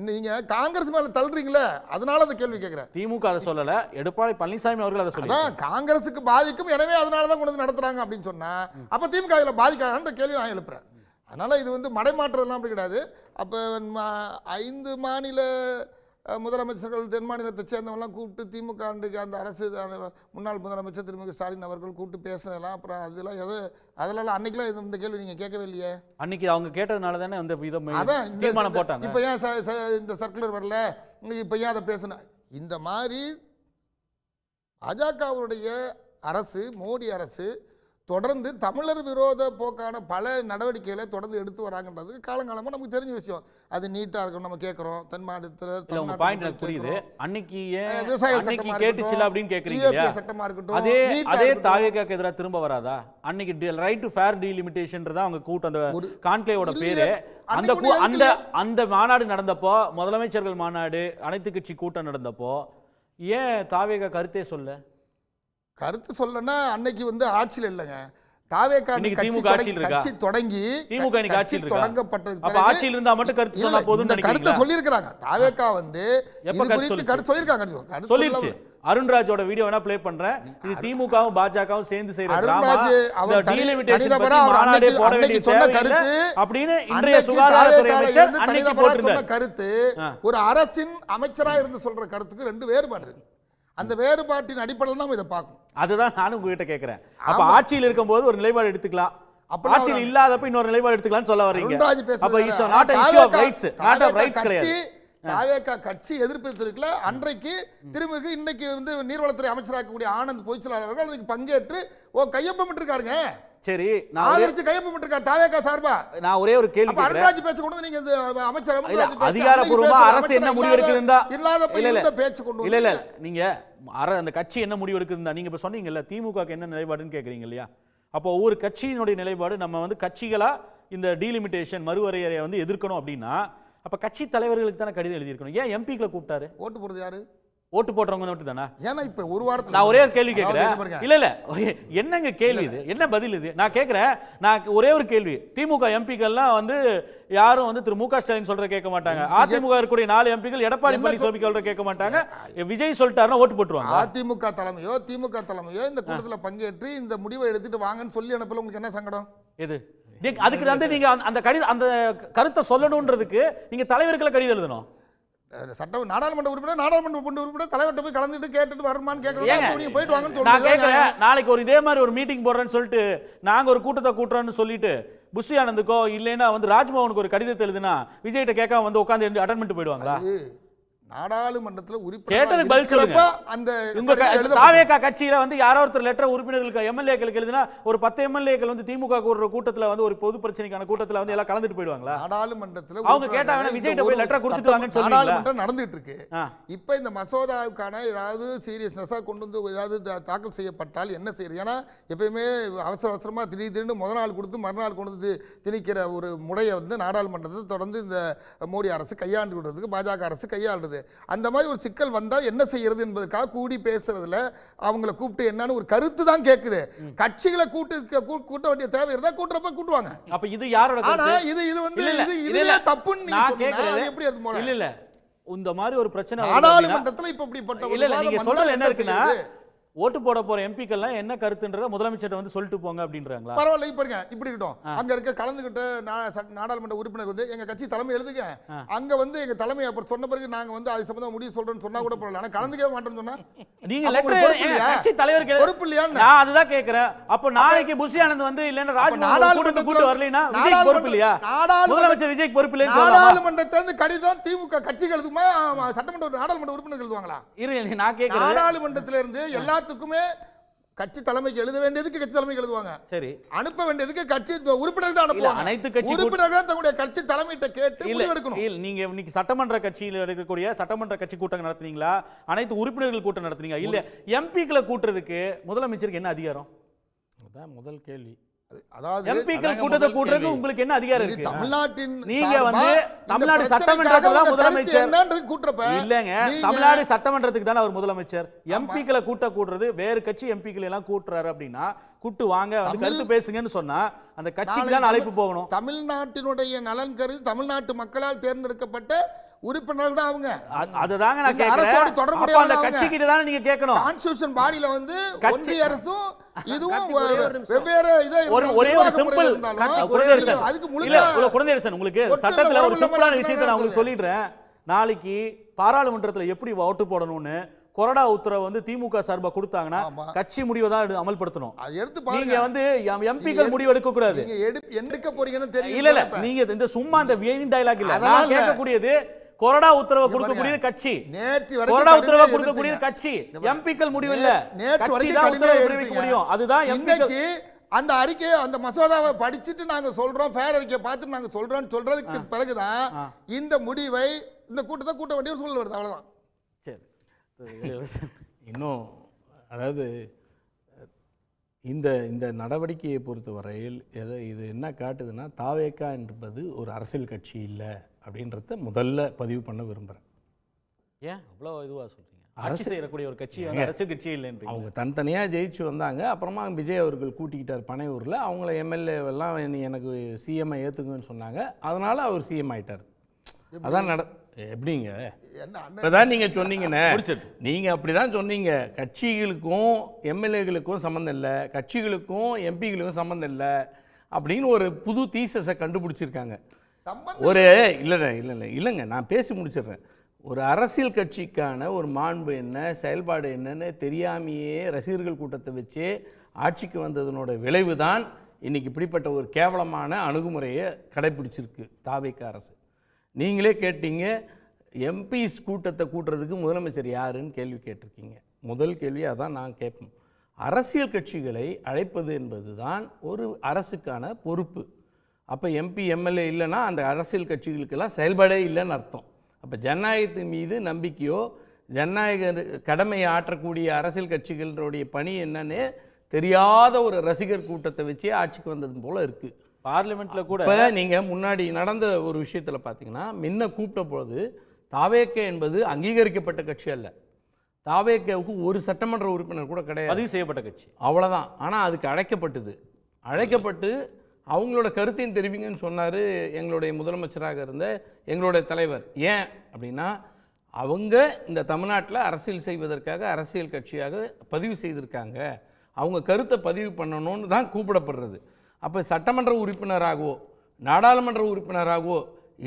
நீங்க காங்கிரஸ் மேல தள்ளுறீங்களே, அதனால அந்த கேள்வி கேட்கிறேன். திமுக அதை சொல்லல, எடப்பாடி பழனிசாமி அவர்கள் அதை சொல்லி காங்கிரஸுக்கு பாதிக்கும், எனவே அதனாலதான் கொண்டு வந்து நடத்துறாங்க அப்படின்னு சொன்னா அப்ப திமுக இதுல பாதிக்காதான்ற கேள்வி நான் எழுப்புறேன். அதனால இது வந்து மடைமாற்றம்லாம் அப்படி கிடையாது. அப்ப 5 மாநில முதலமைச்சர்கள் தென் மாநிலத்தை சேர்ந்தவங்களாம் கூப்பிட்டு திமுக அந்த அரசு முன்னாள் முதலமைச்சர் திரு ஸ்டாலின் அவர்கள் கூப்பிட்டு பேசினலாம். அப்புறம் அதெல்லாம் அதெல்லாம் அன்னைக்கெல்லாம் இந்த கேள்வி நீங்கள் கேட்கவே இல்லையே. அன்னைக்கு அவங்க கேட்டதுனால தானே அந்த தீர்மானம் போட்டாங்க. இப்போ ஏன் இந்த சர்க்குலர் வரல, இப்போ ஏன் அதை பேசணும்? இந்த மாதிரி பாஜகவுடைய அரசு, மோடி அரசு தொடர்ந்து தமிழர் விரோத போக்கான பல நடவடிக்கைகளை தொடர்ந்து எடுத்து வராங்கன்றது காலங்காலமாக நமக்கு தெரிஞ்ச விஷயம். அது நீட்டாக இருக்கும், நம்ம கேட்குறோம். தென் மாநிலத்தில் புரியுது. அன்னைக்கு விவசாய சட்டமா இருக்கட்டும், அதே தாவேக்காக்கு எதிராக திரும்ப வராதா? அன்னைக்கு ரைட் டு ஃபேர் டீலிமிட்டேஷன் அவங்க கூட்டம், அந்த கான்க்ளேவோட பேரு. அந்த மாநாடு நடந்தப்போ, முதலமைச்சர்கள் மாநாடு, அனைத்து கட்சி கூட்டம் நடந்தப்போ ஏன் தாவேகா கருத்தே சொல்ல? கருத்து சொல்லனா அன்னைக்கு வந்து ஆட்சியில் இல்லைங்க. தாவேகா கட்சி தொடங்கி ஆட்சியில் இருந்தா மட்டும் கருத்து சொன்னா போதும் கருத்தை சொல்லியிருக்கிறாங்க. தாவேகா வந்து கருத்து சொல்லியிருக்காங்க. சொல்லிருச்சு. அருண்ராஜோட வீடியோ வேணா ப்ளே பண்றேன். இது திமுகவும் பாஜகவும் சேர்ந்து செய்யற டிராமா. டீலிமிட்டேஷன் பத்தி மாநாடே போட வேண்டிய கருத்து அப்படின்னு இன்றைய சுகாதாரத்துறை அமைச்சர் அன்னைக்கு போட்டிருந்தார். கருத்து ஒரு அரசின் அமைச்சரா இருந்து சொல்ற கருத்துக்கு 2 வேறுபாடு இருக்கு. அந்த வேறுபாட்டின் அடிப்படையில் நம்ம இதை பார்க்கணும். அதுதான் நானும் உங்ககிட்ட கேட்கிறேன். அப்ப ஆட்சியில் இருக்கும்போது ஒரு நிலைப்பாடு எடுத்துக்கலாம், ஆட்சியில் இல்லாதப்ப இன்னொரு நிலைப்பாடு எடுத்துக்கலாம் சொல்ல வரீங்க. அப்ப it's not a issue of rights, not of rights கிடையாது. தாவேகா கட்சி எதிர்ப்பு இருக்குல்ல, அன்றைக்கு திருமிகு இன்னைக்கு வந்து நீர்வளத்துறை அமைச்சராக கூடிய ஆனந்த் பொய்ச்சலாளர் அவர்கள் அதுக்கு பங்கேற்று கையொப்பமிட்டிருக்காருங்க. சரி, நான் ஆதரிச்சு கையொப்பமிட்டிருக்காரு தாவேகா சார்பா. நான் ஒரே ஒரு கேள்வி கேக்குறேன். அருண்ராஜ் பேச்சு கொண்டு நீங்க அமைச்சர் அதிகாரப்பூர்வமா அரசு என்ன முடிவு எடுக்குதுன்னா இல்லாத பேச்சு கொண்டு இல்ல நீங்க அந்த கட்சி என்ன முடிவு எடுக்குதுன்னா நீங்க இப்ப சொன்னீங்கல்ல திமுக என்ன நிலைப்பாடுன்னு கேக்குறீங்க இல்லையா? அப்போ ஒவ்வொரு கட்சியினுடைய நிலைப்பாடு நம்ம வந்து கட்சிகளா இந்த டீலிமிட்டேஷன் மறுவரையறையை வந்து எதிர்க்கணும் அப்படின்னா அப்ப கட்சி தலைவர்களுக்கு தானே கடிதம் எழுதியிருக்கணும். ஏன் எம்பிக்களை கூப்பிட்டாரு? ஓட்டு போடுறது யாரு? ஓட்டு போடுறவங்க மட்டும் தானா? ஏன்னா இப்ப ஒரு வாரத்துல நான் ஒரே ஒரு கேள்வி அதாவது கேட்கிறேன். இங்க பாருங்க. இல்ல என்னங்க கேள்வி இது, என்ன பதில் இது? நான் கேட்கிறேன், நான் ஒரே ஒரு கேள்வி. திமுக எம்பிக்கள்லாம் வந்து யாரும் வந்து திரு மு.க. ஸ்டாலின் சொல்ற கேட்க மாட்டாங்க. அதிமுக இருக்கக்கூடிய 4 எம்பிக்கள் எடப்பாடி பழனிசாமி சொல்ற கேட்க மாட்டாங்க. விஜய் சொல்லிட்டாருன்னா ஓட்டு போட்டுருவாங்க. அதிமுக தலைமையோ திமுக தலைமையோ இந்த கூட்டத்துல பங்கேற்று இந்த முடிவை எடுத்துட்டு வாங்கன்னு சொல்லி அனுப்பல. உங்களுக்கு என்ன சங்கடம்? எது? அதுக்கு வந்து நீங்க அந்த அந்த கருத்தை சொல்லணும்ன்றதுக்கு நீங்க தலைவர்களை கடிதம் எழுதணும். சட்ட நாடாளுமன்ற உறுப்பினர் தலைவர்கிட்ட போய் கலந்துட்டு கேட்டுட்டு வரமான்னு கேட்கணும். நீங்க போயிட்டு வாங்கன்னு நான் கேட்கிறேன், சொல்லுங்க. நாளைக்கு ஒரு இதே மாதிரி ஒரு மீட்டிங் போடுறேன்னு சொல்லிட்டு நாங்க ஒரு கூட்டத்தை கூட்டுறோம்னு சொல்லிட்டு புஷி ஆனந்துக்கோ இல்லைன்னா வந்து ராஜ்மோகனுக்கு ஒரு கடிதத்தை எழுதுனா விஜய்கிட்ட கேட்காம வந்து உட்காந்து அட்டன் பண்ணிட்டு போயிடுவாங்களா? நாடாளுமன்றத்துல கேட்டதுக்கு பதில் சொல்லுங்க. அந்த தாவேகா கட்சியில வந்து யாரோ ஒருத்தர் லெட்டர் உறுப்பினர்களுக்கு எம்எல்ஏக்களுக்கு எழுதினா ஒரு 10 எம்எல்ஏக்கள் வந்து திமுக கூட்டத்துல வந்து ஒரு பொது பிரச்சனைக்கான கூட்டத்துல வந்து எல்லாம் கலந்துட்டு போயிடுவாங்களா? நாடாளுமன்றத்துல அவங்க கேட்டா வேணா விஜய்கிட்ட போய் லெட்டர் கொடுத்துட்டு வாங்கன்னு சொல்லுங்க. நாடாளுமன்றம் நடந்துட்டு இருக்கு. இப்ப இந்த மசோதாவுக்கான ஏதாவது சீரியஸ்னஸா கொண்டு வந்து ஏதாவது தாக்கல் செய்யப்பட்டால் என்ன செய்யறது? ஏன்னா எப்பயுமே அவசரமா திடீர்னு முதல் நாள் கொடுத்து மறுநாள் கொண்டு வந்து திணிக்கிற ஒரு முறையை வந்து நாடாளுமன்றத்தை தொடர்ந்து இந்த மோடி அரசு கையாண்டு விடுறதுக்கு பாஜக அரசு கையாளுது. அந்த மாதிரி ஒரு சிக்கல் வந்தா என்ன செய்யறது என்பதற்காக கூடி பேசுறதுல அவங்கள கூப்பிட்டு என்னன்னு ஒரு கருத்து தான் கேக்குது. கட்சிகளை கூட்ட வேண்டிய தேவை இருந்தா கூட்டுறப்ப கூட்டுவாங்க. அப்ப இது யாரோட ஆனா கருத்து? இது வந்து இதுல தப்புன்னு நீங்க சொன்னீங்க. எப்படி எடுத்து போறீங்க? இல்ல இந்த மாதிரி ஒரு பிரச்சனை நாடாளுமன்றத்துல இப்ப இப்படிப்பட்ட இல்ல நீங்க சொல்றது என்ன இருக்குன்னா ஓட்டு போட போற எம்பிக்கள்லாம் என்ன கருத்துன்றத முதலமைச்சர் வந்து சொல்லிட்டு போங்க அப்படின்றாங்களா? பரவாயில்ல. இப்ப இருங்க இப்படி இருக்கட்டும். அங்க இருக்க கலந்துகிட்ட நாடாளுமன்ற உறுப்பினர் வந்து எங்க கட்சி தலைமை எழுதுங்க, அங்க வந்து எங்க தலைமை அப்புறம் சொன்ன பிறகு நாங்க வந்து அது சம்பந்தமா முடிவு சொல்றோம்னு சொன்னா கூட பரவாயில்ல. ஆனா கலந்துக்கவே மாட்டோம்னு சொன்னா நீங்க லெட்டர் கட்சி தலைவருக்கு பொறுப்பு இல்லையா? நான் அதுதான் கேக்குறேன். அப்ப நாளைக்கு புஷி ஆனந்த் வந்து இல்லன்னா ராஜ்மோகன் கூட்டு வரலைனா விஜய் பொறுப்பு இல்லையா? முதலமைச்சர் விஜய் பொறுப்பு இல்லையா? நாடாளுமன்றத்துல இருந்து கடிதம் திமுக கட்சிகள் எழுதுமா சட்டமன்ற நாடாளுமன்ற உறுப்பினர்கள் எழுதுவாங்களா? இரு நான் கேக்குறேன். நாடாளுமன்றத்துல இருந்து எல்லாத்துக்குமே கட்சி தலைமைக்கு எழுத வேண்டியதுக்கு கட்சி தலைமைக்கு எழுதுவாங்க. சரி. அனுப்ப வேண்டியதுக்கு கட்சி உறுப்பினர்கள் தான் அனுப்புவாங்க. அனைத்து கட்சி உறுப்பினர்கள் தங்களுடைய கட்சி தலைமையிட்ட கேட்டு முடிவு எடுக்கணும். இல்ல நீங்க இன்னைக்கு சட்டமன்ற கட்சியில இருக்கக்கூடிய சட்டமன்ற கட்சி கூட்டம் நடத்துனீங்களா? அனைத்து உறுப்பினர்கள் கூட்டம் நடத்துனீங்களா? இல்ல எம்பிக்களை கூட்டுறதுக்கு முதலமைச்சருக்கு என்ன அதிகாரம்? அதான் முதல் கேள்வி. அதாவது எம்பிக்கள் கூட்டத்தை கூட்டுறதுக்கு உங்களுக்கு என்ன அதிகாரம் இருக்கு? தமிழ்நாட்டின் நீங்க வந்து தமிழ்நாடு சட்டமன்றத்துக்கு தான் முதலமைச்சர் என்னன்றது கூட்டறப்ப இல்லங்க, தமிழ்நாடு சட்டமன்றத்துக்கு தான் அவர் முதலமைச்சர். எம்பிக்களை கூட்டுறது வேறு கட்சி எம்பிக்களை எல்லாம் கூட்டுறாரு அப்படின்னா கூட்டு வாங்க வந்து கருத்து பேசுங்கன்னு சொன்னா அந்த கட்சிக்கு தான் அழைப்பு போகணும். தமிழ்நாட்டினுடைய நலன் கருதி தமிழ்நாட்டு மக்களால் தேர்ந்தெடுக்கப்பட்ட உறுப்பினர்கள் தான் அவங்க. அததாங்க நான் கேக்குறேன். அப்ப அந்த கட்சி கிட்ட தான நீங்க கேட்கணும். கான்ஸ்டிடியூஷன் பாடியில வந்து ஒன்றிய அரசும் இதுவும் வெவ்வேறு இதை ஒரே ஒரு சிம்பிள் அதுக்கு முழுக்க குழந்தையரசன் உங்களுக்கு சட்டத்துல ஒரு சிம்பிளான விஷயத்தை நான் உங்களுக்கு சொல்லிடுறேன். நாளைக்கு பாராளுமன்றத்துல எப்படி ஓட்டு போடணும்னு கொறடா உத்தரவு வந்து திமுக சார்பா கொடுத்தாங்கன்னா கட்சி முடிவை தான் அமல்படுத்தணும். நீங்க வந்து எம்பிக்கள் முடிவு எடுக்க கூடாது. எடுக்க போறீங்கன்னு தெரியும். இல்ல நீங்க இந்த சும்மா அந்த வெயின் டயலாக் இல்ல. நான் கேட்கக்கூடியது கொறடா உத்தரவை கொடுக்கக்கூடியது கட்சி. கொறடா உத்தரவை கொடுக்கக்கூடியது கட்சி. எம்பிக்கள் முடிவு இல்ல. கட்சி தான் உத்தரவை பிறப்பிக்க முடியும். அதுதான் இன்னைக்கு அந்த அறிக்கையை அந்த மசோதாவை படிச்சுட்டு நாங்க சொல்றோம், ஃபேர் அறிக்கையை பார்த்துட்டு நாங்க சொல்றோம்னு சொல்றதுக்கு பிறகுதான் இந்த முடிவை இந்த கூட்டத்தை கூட்ட வேண்டிய சூழல் வருது. அவ்வளவுதான். சரி. இன்னும் அதாவது இந்த இந்த நடவடிக்கையை பொறுத்தவரையில் இது என்ன காட்டுதுன்னா தாவேகா என்பது ஒரு அரசியல் கட்சி இல்லை அப்படின்றத முதல்ல பதிவு பண்ண விரும்புகிறேன். ஏன் அவ்வளோ இதுவாக சொல்கிறீங்க? அரசு செய்யக்கூடிய ஒரு கட்சி அரசியல் கட்சி இல்லைன்றீங்க. அவங்க தனித்தனியாக ஜெயிச்சு வந்தாங்க. அப்புறமா விஜய் அவர்கள் கூட்டிக்கிட்டார் பனையூரில். அவங்கள எம்எல்ஏவெல்லாம் எனக்கு சிஎம்ஐ ஏற்றுக்குன்னு சொன்னாங்க. அதனால் அவர் சிஎம் ஆகிட்டார். அதான் எப்படிங்க இப்போதான் நீங்கள் சொன்னீங்கண்ணே, நீங்கள் அப்படி தான் சொன்னீங்க. கட்சிகளுக்கும் எம்எல்ஏகளுக்கும் சம்மந்தம் இல்லை, கட்சிகளுக்கும் எம்பிகளுக்கும் சம்மந்தம் இல்லை அப்படின்னு ஒரு புது தீசஸை கண்டுபிடிச்சிருக்காங்க. ஒரு இல்லைங்க நான் பேசி முடிச்சிடுறேன். ஒரு அரசியல் கட்சிக்கான ஒரு மாண்பு என்ன, செயல்பாடு என்னன்னு தெரியாமையே ரசிகர்கள் கூட்டத்தை வச்சே ஆட்சிக்கு வந்ததனோட விளைவு தான் இன்றைக்கி இப்படிப்பட்ட ஒரு கேவலமான அணுகுமுறையை கடைபிடிச்சிருக்கு தாவேகா அரசு. நீங்களே கேட்டீங்க, எம்பிஸ் கூட்டத்தை கூட்டுறதுக்கு முதலமைச்சர் யாருன்னு கேள்வி கேட்டிருக்கீங்க. முதல் கேள்வி அதான் நான் கேட்பேன். அரசியல் கட்சிகளை அழைப்பது என்பது தான் ஒரு அரசுக்கான பொறுப்பு. அப்போ எம்பி எம்எல்ஏ இல்லைன்னா அந்த அரசியல் கட்சிகளுக்கெல்லாம் செயல்பாடே இல்லைன்னு அர்த்தம். அப்போ ஜனநாயகத்தின் மீது நம்பிக்கையோ ஜனநாயக கடமையை ஆற்றக்கூடிய அரசியல் கட்சிகளுடைய பணி என்னன்னு தெரியாத ஒரு ரசிகர் கூட்டத்தை வச்சே ஆட்சிக்கு வந்தது போல் இருக்குது. பார்லிமெண்ட்டில் கூட இப்போ நீங்கள் முன்னாடி நடந்த ஒரு விஷயத்தில் பார்த்தீங்கன்னா, முன்ன கூப்பிட்ட பொழுது தாவேகா என்பது அங்கீகரிக்கப்பட்ட கட்சி அல்ல. தாவேக்காவுக்கு ஒரு சட்டமன்ற உறுப்பினர் கூட கிடையாது, பதிவு செய்யப்பட்ட கட்சி. அவ்வளோதான். ஆனால் அதுக்கு அழைக்கப்பட்டு அவங்களோட கருத்தையும் தெரிவிங்கன்னு சொன்னார் எங்களுடைய முதலமைச்சராக இருந்த எங்களுடைய தலைவர். ஏன் அப்படின்னா அவங்க இந்த தமிழ்நாட்டில் அரசியல் செய்வதற்காக அரசியல் கட்சியாக பதிவு செய்திருக்காங்க, அவங்க கருத்தை பதிவு பண்ணணும்னு தான் கூப்பிடப்படுறது. அப்போ சட்டமன்ற உறுப்பினராகவோ நாடாளுமன்ற உறுப்பினராகவோ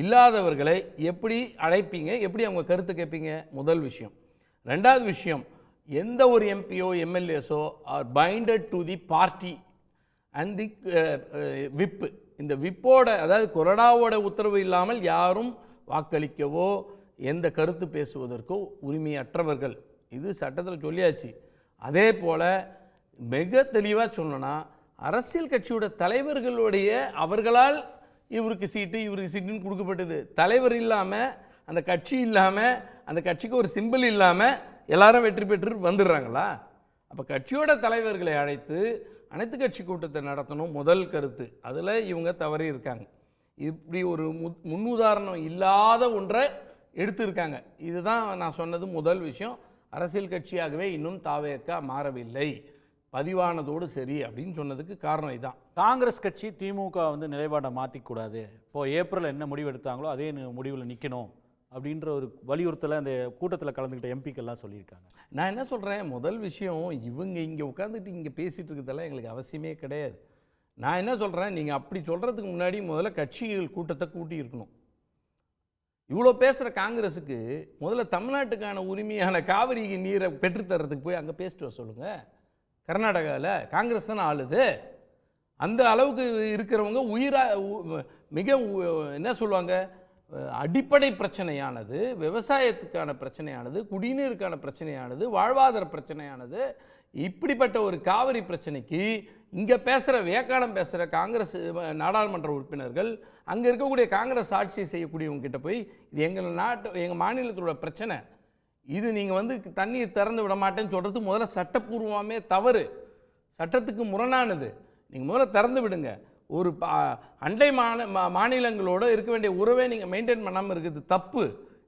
இல்லாதவர்களை எப்படி அழைப்பீங்க, எப்படி அவங்க கருத்து கேட்பீங்க? முதல் விஷயம். ரெண்டாவது விஷயம், எந்த ஒரு எம்பியோ எம்எல்ஏஸோ are binded to the party and the whip. இந்த விப்போட, அதாவது கொறடாவோட உத்தரவு இல்லாமல் யாரும் வாக்களிக்கவோ எந்த கருத்து பேசுவதற்கோ உரிமையற்றவர்கள். இது சட்டத்தில் சொல்லியாச்சு. அதே போல் மிக தெளிவாக சொல்லணும்னா அரசியல் கட்சியோட தலைவர்களுடைய அவர்களால் இவருக்கு சீட்டுன்னு கொடுக்கப்பட்டது. தலைவர் இல்லாமல், அந்த கட்சி இல்லாமல், அந்த கட்சிக்கு ஒரு சிம்பிள் இல்லாமல் எல்லாரும் வெற்றி பெற்று வந்துடுறாங்களா? அப்போ கட்சியோட தலைவர்களை அழைத்து அனைத்து கட்சி கூட்டத்தை நடத்தணும் முதல் கருத்து. அதில் இவங்க தவறி இருக்காங்க. இப்படி ஒரு முன்னுதாரணம் இல்லாத ஒன்றை எடுத்திருக்காங்க. இதுதான் நான் சொன்னது முதல் விஷயம். அரசியல் கட்சியாகவே இன்னும் தாவேக்கா மாறவில்லை, பதிவானதோடு சரி அப்படின்னு சொன்னதுக்கு காரணம் இதுதான். காங்கிரஸ் கட்சி திமுக வந்து நிலைப்பாட்டை மாற்றிக்கூடாது, இப்போது ஏப்ரல் என்ன முடிவு எடுத்தாங்களோ அதே முடிவில் நிற்கணும் அப்படின்ற ஒரு வலியுறுத்தலை அந்த கூட்டத்தில் கலந்துக்கிட்ட எம்பிக்கெல்லாம் சொல்லியிருக்காங்க. நான் என்ன சொல்கிறேன், முதல் விஷயம் இவங்க இங்கே உட்காந்துட்டு இங்கே பேசிகிட்டு இருக்கிறதெல்லாம் எங்களுக்கு அவசியமே கிடையாது. நான் என்ன சொல்கிறேன், நீங்கள் அப்படி சொல்கிறதுக்கு முன்னாடி முதல்ல கட்சிகள் கூட்டத்தை கூட்டி இருக்கணும். இவ்வளோ பேசுகிற காங்கிரஸுக்கு முதல்ல தமிழ்நாட்டுக்கான உரிமையான காவிரி நீரை பெற்றுத்தரத்துக்கு போய் அங்கே பேசிட்டு வர சொல்லுங்கள். கர்நாடகாவில் காங்கிரஸ் தானே ஆளுது. அந்த அளவுக்கு இருக்கிறவங்க மிக என்ன சொல்லுவாங்க, அடிப்படை பிரச்சனையானது, விவசாயத்துக்கான பிரச்சனையானது, குடிநீருக்கான பிரச்சனையானது, வாழ்வாதார பிரச்சனையானது, இப்படிப்பட்ட ஒரு காவிரி பிரச்சனைக்கு இங்கே பேசுகிற வேக்காலம் பேசுகிற காங்கிரஸ் நாடாளுமன்ற உறுப்பினர்கள் அங்கே இருக்கக்கூடிய காங்கிரஸ் ஆட்சியை செய்யக்கூடியவங்க கிட்ட போய் இது எங்கள் மாநிலத்தோட பிரச்சனை, இது நீங்கள் வந்து தண்ணீர் திறந்து விட மாட்டேன்னு சொல்கிறது முதல்ல சட்டப்பூர்வமே தவறு, சட்டத்துக்கு முரணானது. நீங்கள் முதல்ல திறந்து விடுங்க. ஒரு அண்டை மாநிலங்களோடு இருக்க வேண்டிய உறவை நீங்கள் மெயின்டைன் பண்ணாமல் இருக்குது தப்பு.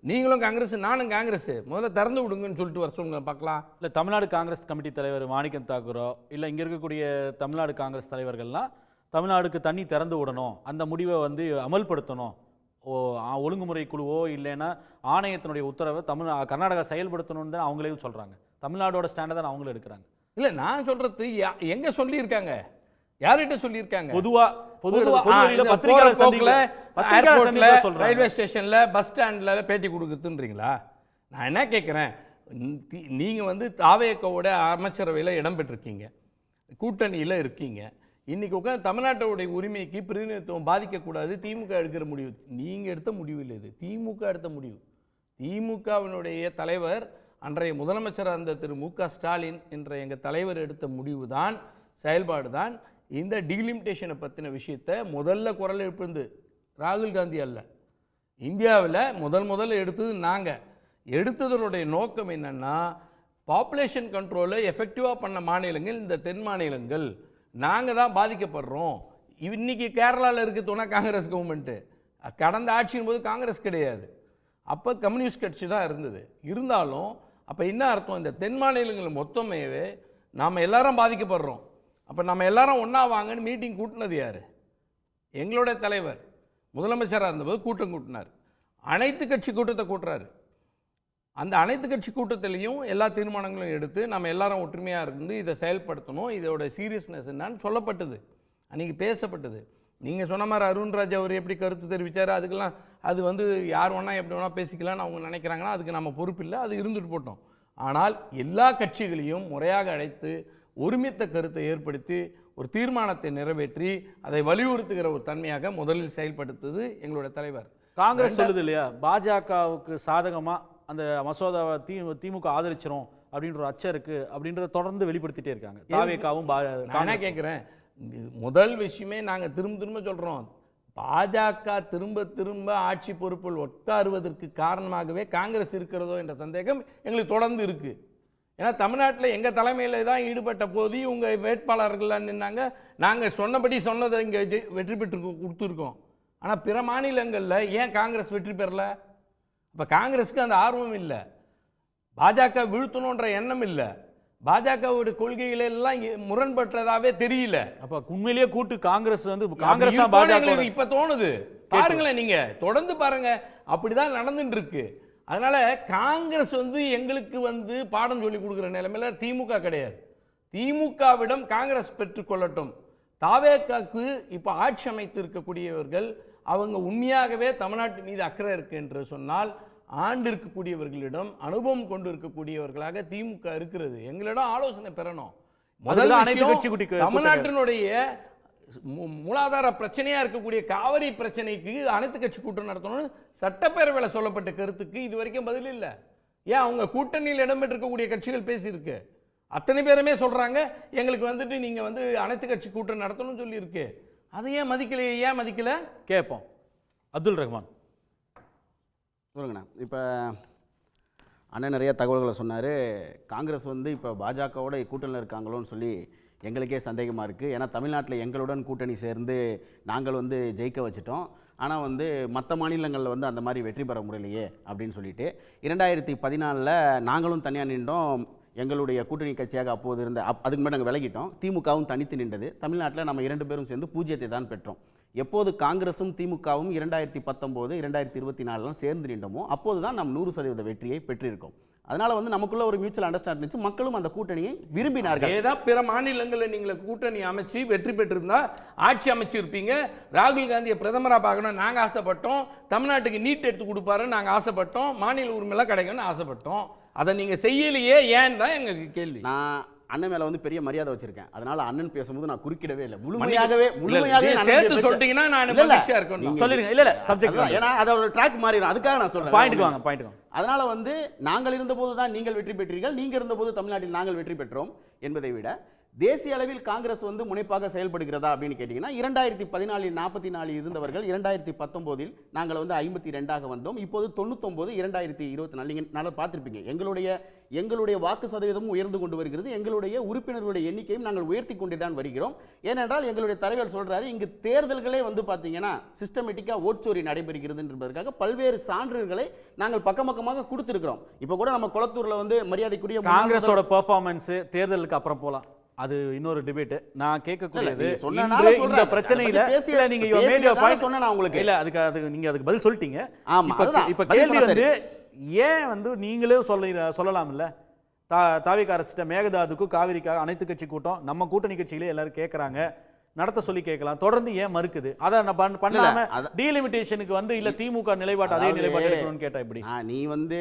நீங்களும் காங்கிரஸ் நானும் காங்கிரஸ், முதல்ல திறந்து விடுங்கன்னு சொல்லிட்டு வர சொல்லுங்க பார்க்கலாம். இல்லை தமிழ்நாடு காங்கிரஸ் கமிட்டி தலைவர் மாணிக்கம் தாக்கூரோ இல்லை இங்கே இருக்கக்கூடிய தமிழ்நாடு காங்கிரஸ் தலைவர்கள்லாம் தமிழ்நாடுக்கு தண்ணி திறந்து விடணும், அந்த முடிவை வந்து அமல்படுத்தணும், ஒழுங்குமுறை குழுவோ இல்லைன்னா ஆணையத்தினுடைய உத்தரவை கர்நாடகா செயல்படுத்தணும்னு தான் அவங்களே சொல்கிறாங்க. தமிழ்நாடோட ஸ்டாண்டை தான் அவங்களும் எடுக்கிறாங்க. இல்லை நான் சொல்கிறது எங்கே சொல்லியிருக்காங்க, யார்கிட்ட சொல்லியிருக்காங்க? ரயில்வே ஸ்டேஷன்ல பஸ் ஸ்டாண்ட்ல பேட்டி கொடுக்குறதுன்றீங்களா? நான் என்ன கேட்குறேன், நீங்கள் வந்து தாவேக்காவோட அமைச்சரவையில் இடம் பெற்றிருக்கீங்க, கூட்டணியில் இருக்கீங்க, இன்றைக்கி உட்காந்து தமிழ்நாட்டோடைய உரிமைக்கு பிரதிநிதித்துவம் பாதிக்கக்கூடாது திமுக எடுக்கிற முடிவு. நீங்கள் எடுத்த முடிவு இல்லை, இது திமுக எடுத்த முடிவு. திமுகவினுடைய தலைவர் அன்றைய முதலமைச்சராக இருந்த திரு மு.க. ஸ்டாலின் என்ற எங்கள் தலைவர் எடுத்த முடிவு தான், செயல்பாடு தான் இந்த டீலிமிட்டேஷனை பற்றின விஷயத்தை முதல்ல குரல் எழுப்புந்து ராகுல் காந்தி அல்ல, இந்தியாவில் முதல்ல எடுத்தது நாங்கள். எடுத்ததனுடைய நோக்கம் என்னென்னா, பாப்புலேஷன் கண்ட்ரோலை எஃபெக்டிவாக பண்ண மாநிலங்கள் இந்த தென் மாநிலங்கள், நாங்கள் தான் பாதிக்கப்படுறோம். இன்றைக்கி கேரளாவில் இருக்குது துணை காங்கிரஸ் கவர்மெண்ட்டு, கடந்த ஆட்சியின் போது காங்கிரஸ் கிடையாது, அப்போ கம்யூனிஸ்ட் கட்சி தான் இருந்தது. இருந்தாலும் அப்போ என்ன அர்த்தம், இந்த தென் மாநிலங்கள் மொத்தமே நாம் எல்லாரும் பாதிக்கப்படுறோம். அப்போ நம்ம எல்லாரும் ஒன்றா வாங்கன்னு மீட்டிங் கூட்டினது யார்? எங்களுடைய தலைவர் முதலமைச்சராக இருந்தபோது கூட்டம் கூட்டினார். அனைத்து கட்சி கூட்டத்தை கூட்டுறாரு. அந்த அனைத்து கட்சி கூட்டத்திலையும் எல்லா தீர்மானங்களும் எடுத்து நம்ம எல்லாரும் ஒற்றுமையாக இருந்து இதை செயல்படுத்தணும், இதோட சீரியஸ்னஸ் என்னன்னு சொல்லப்பட்டது, அன்றைக்கி பேசப்பட்டது. நீங்கள் சொன்ன மாதிரி அருண்ராஜ் அவர் எப்படி கருத்து தெரிவித்தார், அதுக்கெல்லாம் அது வந்து யார் வேணா எப்படி வேணால் பேசிக்கலான்னு அவங்க நினைக்கிறாங்கன்னா அதுக்கு நம்ம பொறுப்பு இல்லை, அது இருந்துட்டு போட்டோம். ஆனால் எல்லா கட்சிகளையும் முறையாக அழைத்து ஒருமித்த கருத்தை ஏற்படுத்தி ஒரு தீர்மானத்தை நிறைவேற்றி அதை வலியுறுத்துகிற ஒரு தன்மையாக முதலில் செயல்படுத்துவது எங்களுடைய தலைவர். காங்கிரஸ் சொல்லுது இல்லையா, பாஜகவுக்கு சாதகமாக அந்த மசோதாவை திமுக ஆதரிச்சிரும் அப்படின்ற ஒரு அச்சம் இருக்குது அப்படின்றத தொடர்ந்து வெளிப்படுத்திட்டே இருக்காங்க தாவேக்காவும். நான் கேட்குறேன், முதல் விஷயமே நாங்கள் திரும்ப சொல்கிறோம், பாஜக திரும்ப ஆட்சி பொறுப்பில் உட்காருவதற்கு காரணமாகவே காங்கிரஸ் இருக்கிறதோ என்ற சந்தேகம் எங்களுக்கு தொடர்ந்து இருக்குது. ஏன்னா தமிழ்நாட்டில் எங்கள் தலைமையில் தான் ஈடுபட்ட போது இவங்க வேட்பாளர்கள்லாம் நின்னாங்க, நாங்கள் சொன்னதை இங்கே வெற்றி பெற்று கொடுத்துருக்கோம். ஆனால் பிற மாநிலங்களில் ஏன் காங்கிரஸ் வெற்றி பெறல? அப்போ காங்கிரஸுக்கு அந்த ஆர்வம் இல்லை. பாஜக வீழ்த்தணுன்ற எண்ணம் இல்ல, பாஜகவோட கொள்கைகள் எல்லாம் முரண்பட்டதாவே தெரியல. அப்ப உண்மையிலேயே கூட்டு காங்கிரஸ் வந்து அப்படி காங்கிரஸ் தான் இருக்கும்னு பாஜக எங்களுக்கு இப்ப தோணுது. பாருங்களேன், நீங்க தொடர்ந்து பாருங்க, அப்படிதான் நடந்துட்டு இருக்கு. அதனால காங்கிரஸ் வந்து எங்களுக்கு வந்து பாடம் சொல்லி கொடுக்குற நிலைமையில திமுக கிடையாது. திமுகவிடம் காங்கிரஸ் பெற்றுக்கொள்ளட்டும். தாவேக்காக்கு இப்ப ஆட்சி அமைத்து இருக்கக்கூடியவர்கள் அவங்க உண்மையாகவே தமிழ்நாட்டு மீது அக்கறை இருக்கு என்று சொன்னால் ஆண்டு இருக்கக்கூடியவர்களிடம் அனுபவம் கொண்டு இருக்கக்கூடியவர்களாக திமுக இருக்கிறது. எங்களிடம் ஆலோசனை பெறணும். முதல்ல அனைத்து கட்சி கூட்டணி தமிழ்நாட்டினுடைய மூலாதார பிரச்சனையா இருக்கக்கூடிய காவிரி பிரச்சனைக்கு அனைத்து கட்சி கூட்டம் நடத்தணும்னு சட்டப்பேரவையில் சொல்லப்பட்ட கருத்துக்கு இது வரைக்கும் பதில் இல்லை. ஏன் அவங்க கூட்டணியில் இடம்பெற்றிருக்கக்கூடிய கட்சிகள் பேசியிருக்கு, அத்தனை பேருமே சொல்றாங்க எங்களுக்கு வந்துட்டு நீங்க வந்து அனைத்து கட்சி கூட்டம் நடத்தணும்னு சொல்லி இருக்கு. அதை ஏன் மதிக்கல? ஏன் மதிக்கல கேட்போம். அப்துல் ரஹ்மான் சொல்லுங்கண்ணா. இப்போ அண்ணன் நிறைய தகவல்களை சொன்னார். காங்கிரஸ் வந்து இப்போ பாஜகவோட கூட்டணியில் இருக்காங்களோன்னு சொல்லி எங்களுக்கே சந்தேகமாக இருக்குது. ஏன்னா தமிழ்நாட்டில் எங்களுடன் கூட்டணி சேர்ந்து நாங்கள் வந்து ஜெயிக்க வச்சிட்டோம். ஆனால் வந்து மற்ற மாநிலங்களில் வந்து அந்த மாதிரி வெற்றி பெற முடியலையே அப்படின்னு சொல்லிட்டு 2014 நாங்களும் தனியாக நின்றோம். எங்களுடைய கூட்டணி கட்சியாக அப்போது இருந்த அதுக்கு மேலே நாங்கள் விலகிட்டோம். திமுகவும் தனித்து நின்றது. தமிழ்நாட்டில் நம்ம 2 பேரும் சேர்ந்து 0 தான் பெற்றோம். எப்போது காங்கிரஸும் திமுகவும் 2019, 2024 சேர்ந்து நின்றோமோ அப்போது தான் நாம் 100% வெற்றியை பெற்றிருக்கோம். அதனால வந்து நமக்குள்ள ஒரு மியூச்சுவல் அண்டர்ஸ்டாண்டிங் இருந்துச்சு. மக்களும் அந்த கூட்டணியை விரும்பினார்கள். ஏதாவது பிற மாநிலங்களில் நீங்கள் கூட்டணி அமைச்சு வெற்றி பெற்றிருந்தா ஆட்சி அமைச்சிருப்பீங்க. ராகுல் காந்தியை பிரதமராக பார்க்கணும் நாங்கள் ஆசைப்பட்டோம். தமிழ்நாட்டுக்கு நீட் எடுத்து கொடுப்பாருன்னு நாங்கள் ஆசைப்பட்டோம். மாநில உரிமையெல்லாம் கிடைக்கும்னு ஆசைப்பட்டோம். அதை நீங்கள் செய்யலையே, ஏன் தான் எங்களுக்கு கேள்வி. நான் அண்ணன் மேல வந்து பெரிய மரியாதை வச்சிருக்கேன். அதனால அண்ணன் பேசும்போது நான் குறுக்கிடவே இல்லை. முழுமையாகவே சேர்த்து சொல்லிட்டீங்கன்னா நான் மகிழ்ச்சியா இருக்கணும். சொல்லிருங்க. இல்ல சப்ஜெக்ட் ஏன்னா அதோட ட்ராக் மாறிடும். அதுக்காக நான் சொல்றேன். பாயிண்ட்க்கு வாங்க. அதனால வந்து நாங்கள் இருந்தபோது தான் நீங்கள் வெற்றி பெற்றீர்கள், நீங்க இருந்தபோது தமிழ்நாட்டில் நாங்கள் வெற்றி பெற்றோம் என்பதை விட தேசிய அளவில் காங்கிரஸ் வந்து முனைப்பாக செயல்படுகிறதா அப்படின்னு கேட்டீங்கன்னா 2014 44 இருந்தவர்கள் 2019 நாங்கள் வந்து 52ஆக வந்தோம். இப்போது 99, 2024 நீங்க நல்லா பார்த்திருப்பீங்க. எங்களுடைய வாக்கு சதவீதமும் உயர்ந்து கொண்டு வருகிறது. எங்களுடைய உறுப்பினர்களுடைய எண்ணிக்கையும் நாங்கள் உயர்த்தி கொண்டு தான் வருகிறோம். ஏனென்றால் எங்களுடைய தலைவர் சொல்றாரு, இங்கு தேர்தல்களே வந்து பார்த்தீங்கன்னா சிஸ்டமேட்டிக்கா ஓட்சோரி நடைபெறுகிறது என்பதற்காக பல்வேறு சான்றுகளை நாங்கள் பக்கமாக கொடுத்திருக்கிறோம். இப்போ கூட நம்ம குளத்தூர்ல வந்து மரியாதைக்குரிய காங்கிரஸோட பெர்ஃபார்மன்ஸ் தேர்தலுக்கு அப்புறம் போலாம். அது இன்னொரு டிபேட். நான் கேட்கக்கூடியது இந்த பிரச்சனையில நீங்க உங்களுக்கு இல்ல அதுக்கு நீங்க அதுக்கு பதில் சொல்லிட்டீங்க. இப்ப கேள்வி வந்து ஏன் வந்து நீங்களே சொல்லலாம் இல்ல தாவேகா அரசிட்ட மேகதாதுக்கும் காவிரிக்காக அனைத்து கட்சி கூட்டம் நம்ம கூட்டணி கட்சிகளே எல்லாரும் கேட்கறாங்க, நடத்த சொல்லி கேட்கலாம். தொடர்ந்து ஏன் மறுக்குது? அதை பண்ணாம டீலிமிட்டேஷனுக்கு வந்து இல்ல திமுக நிலைப்பாடு அதே நிலைப்பாடு எடுக்கணும்னு கேட்டா இப்படி நீ வந்து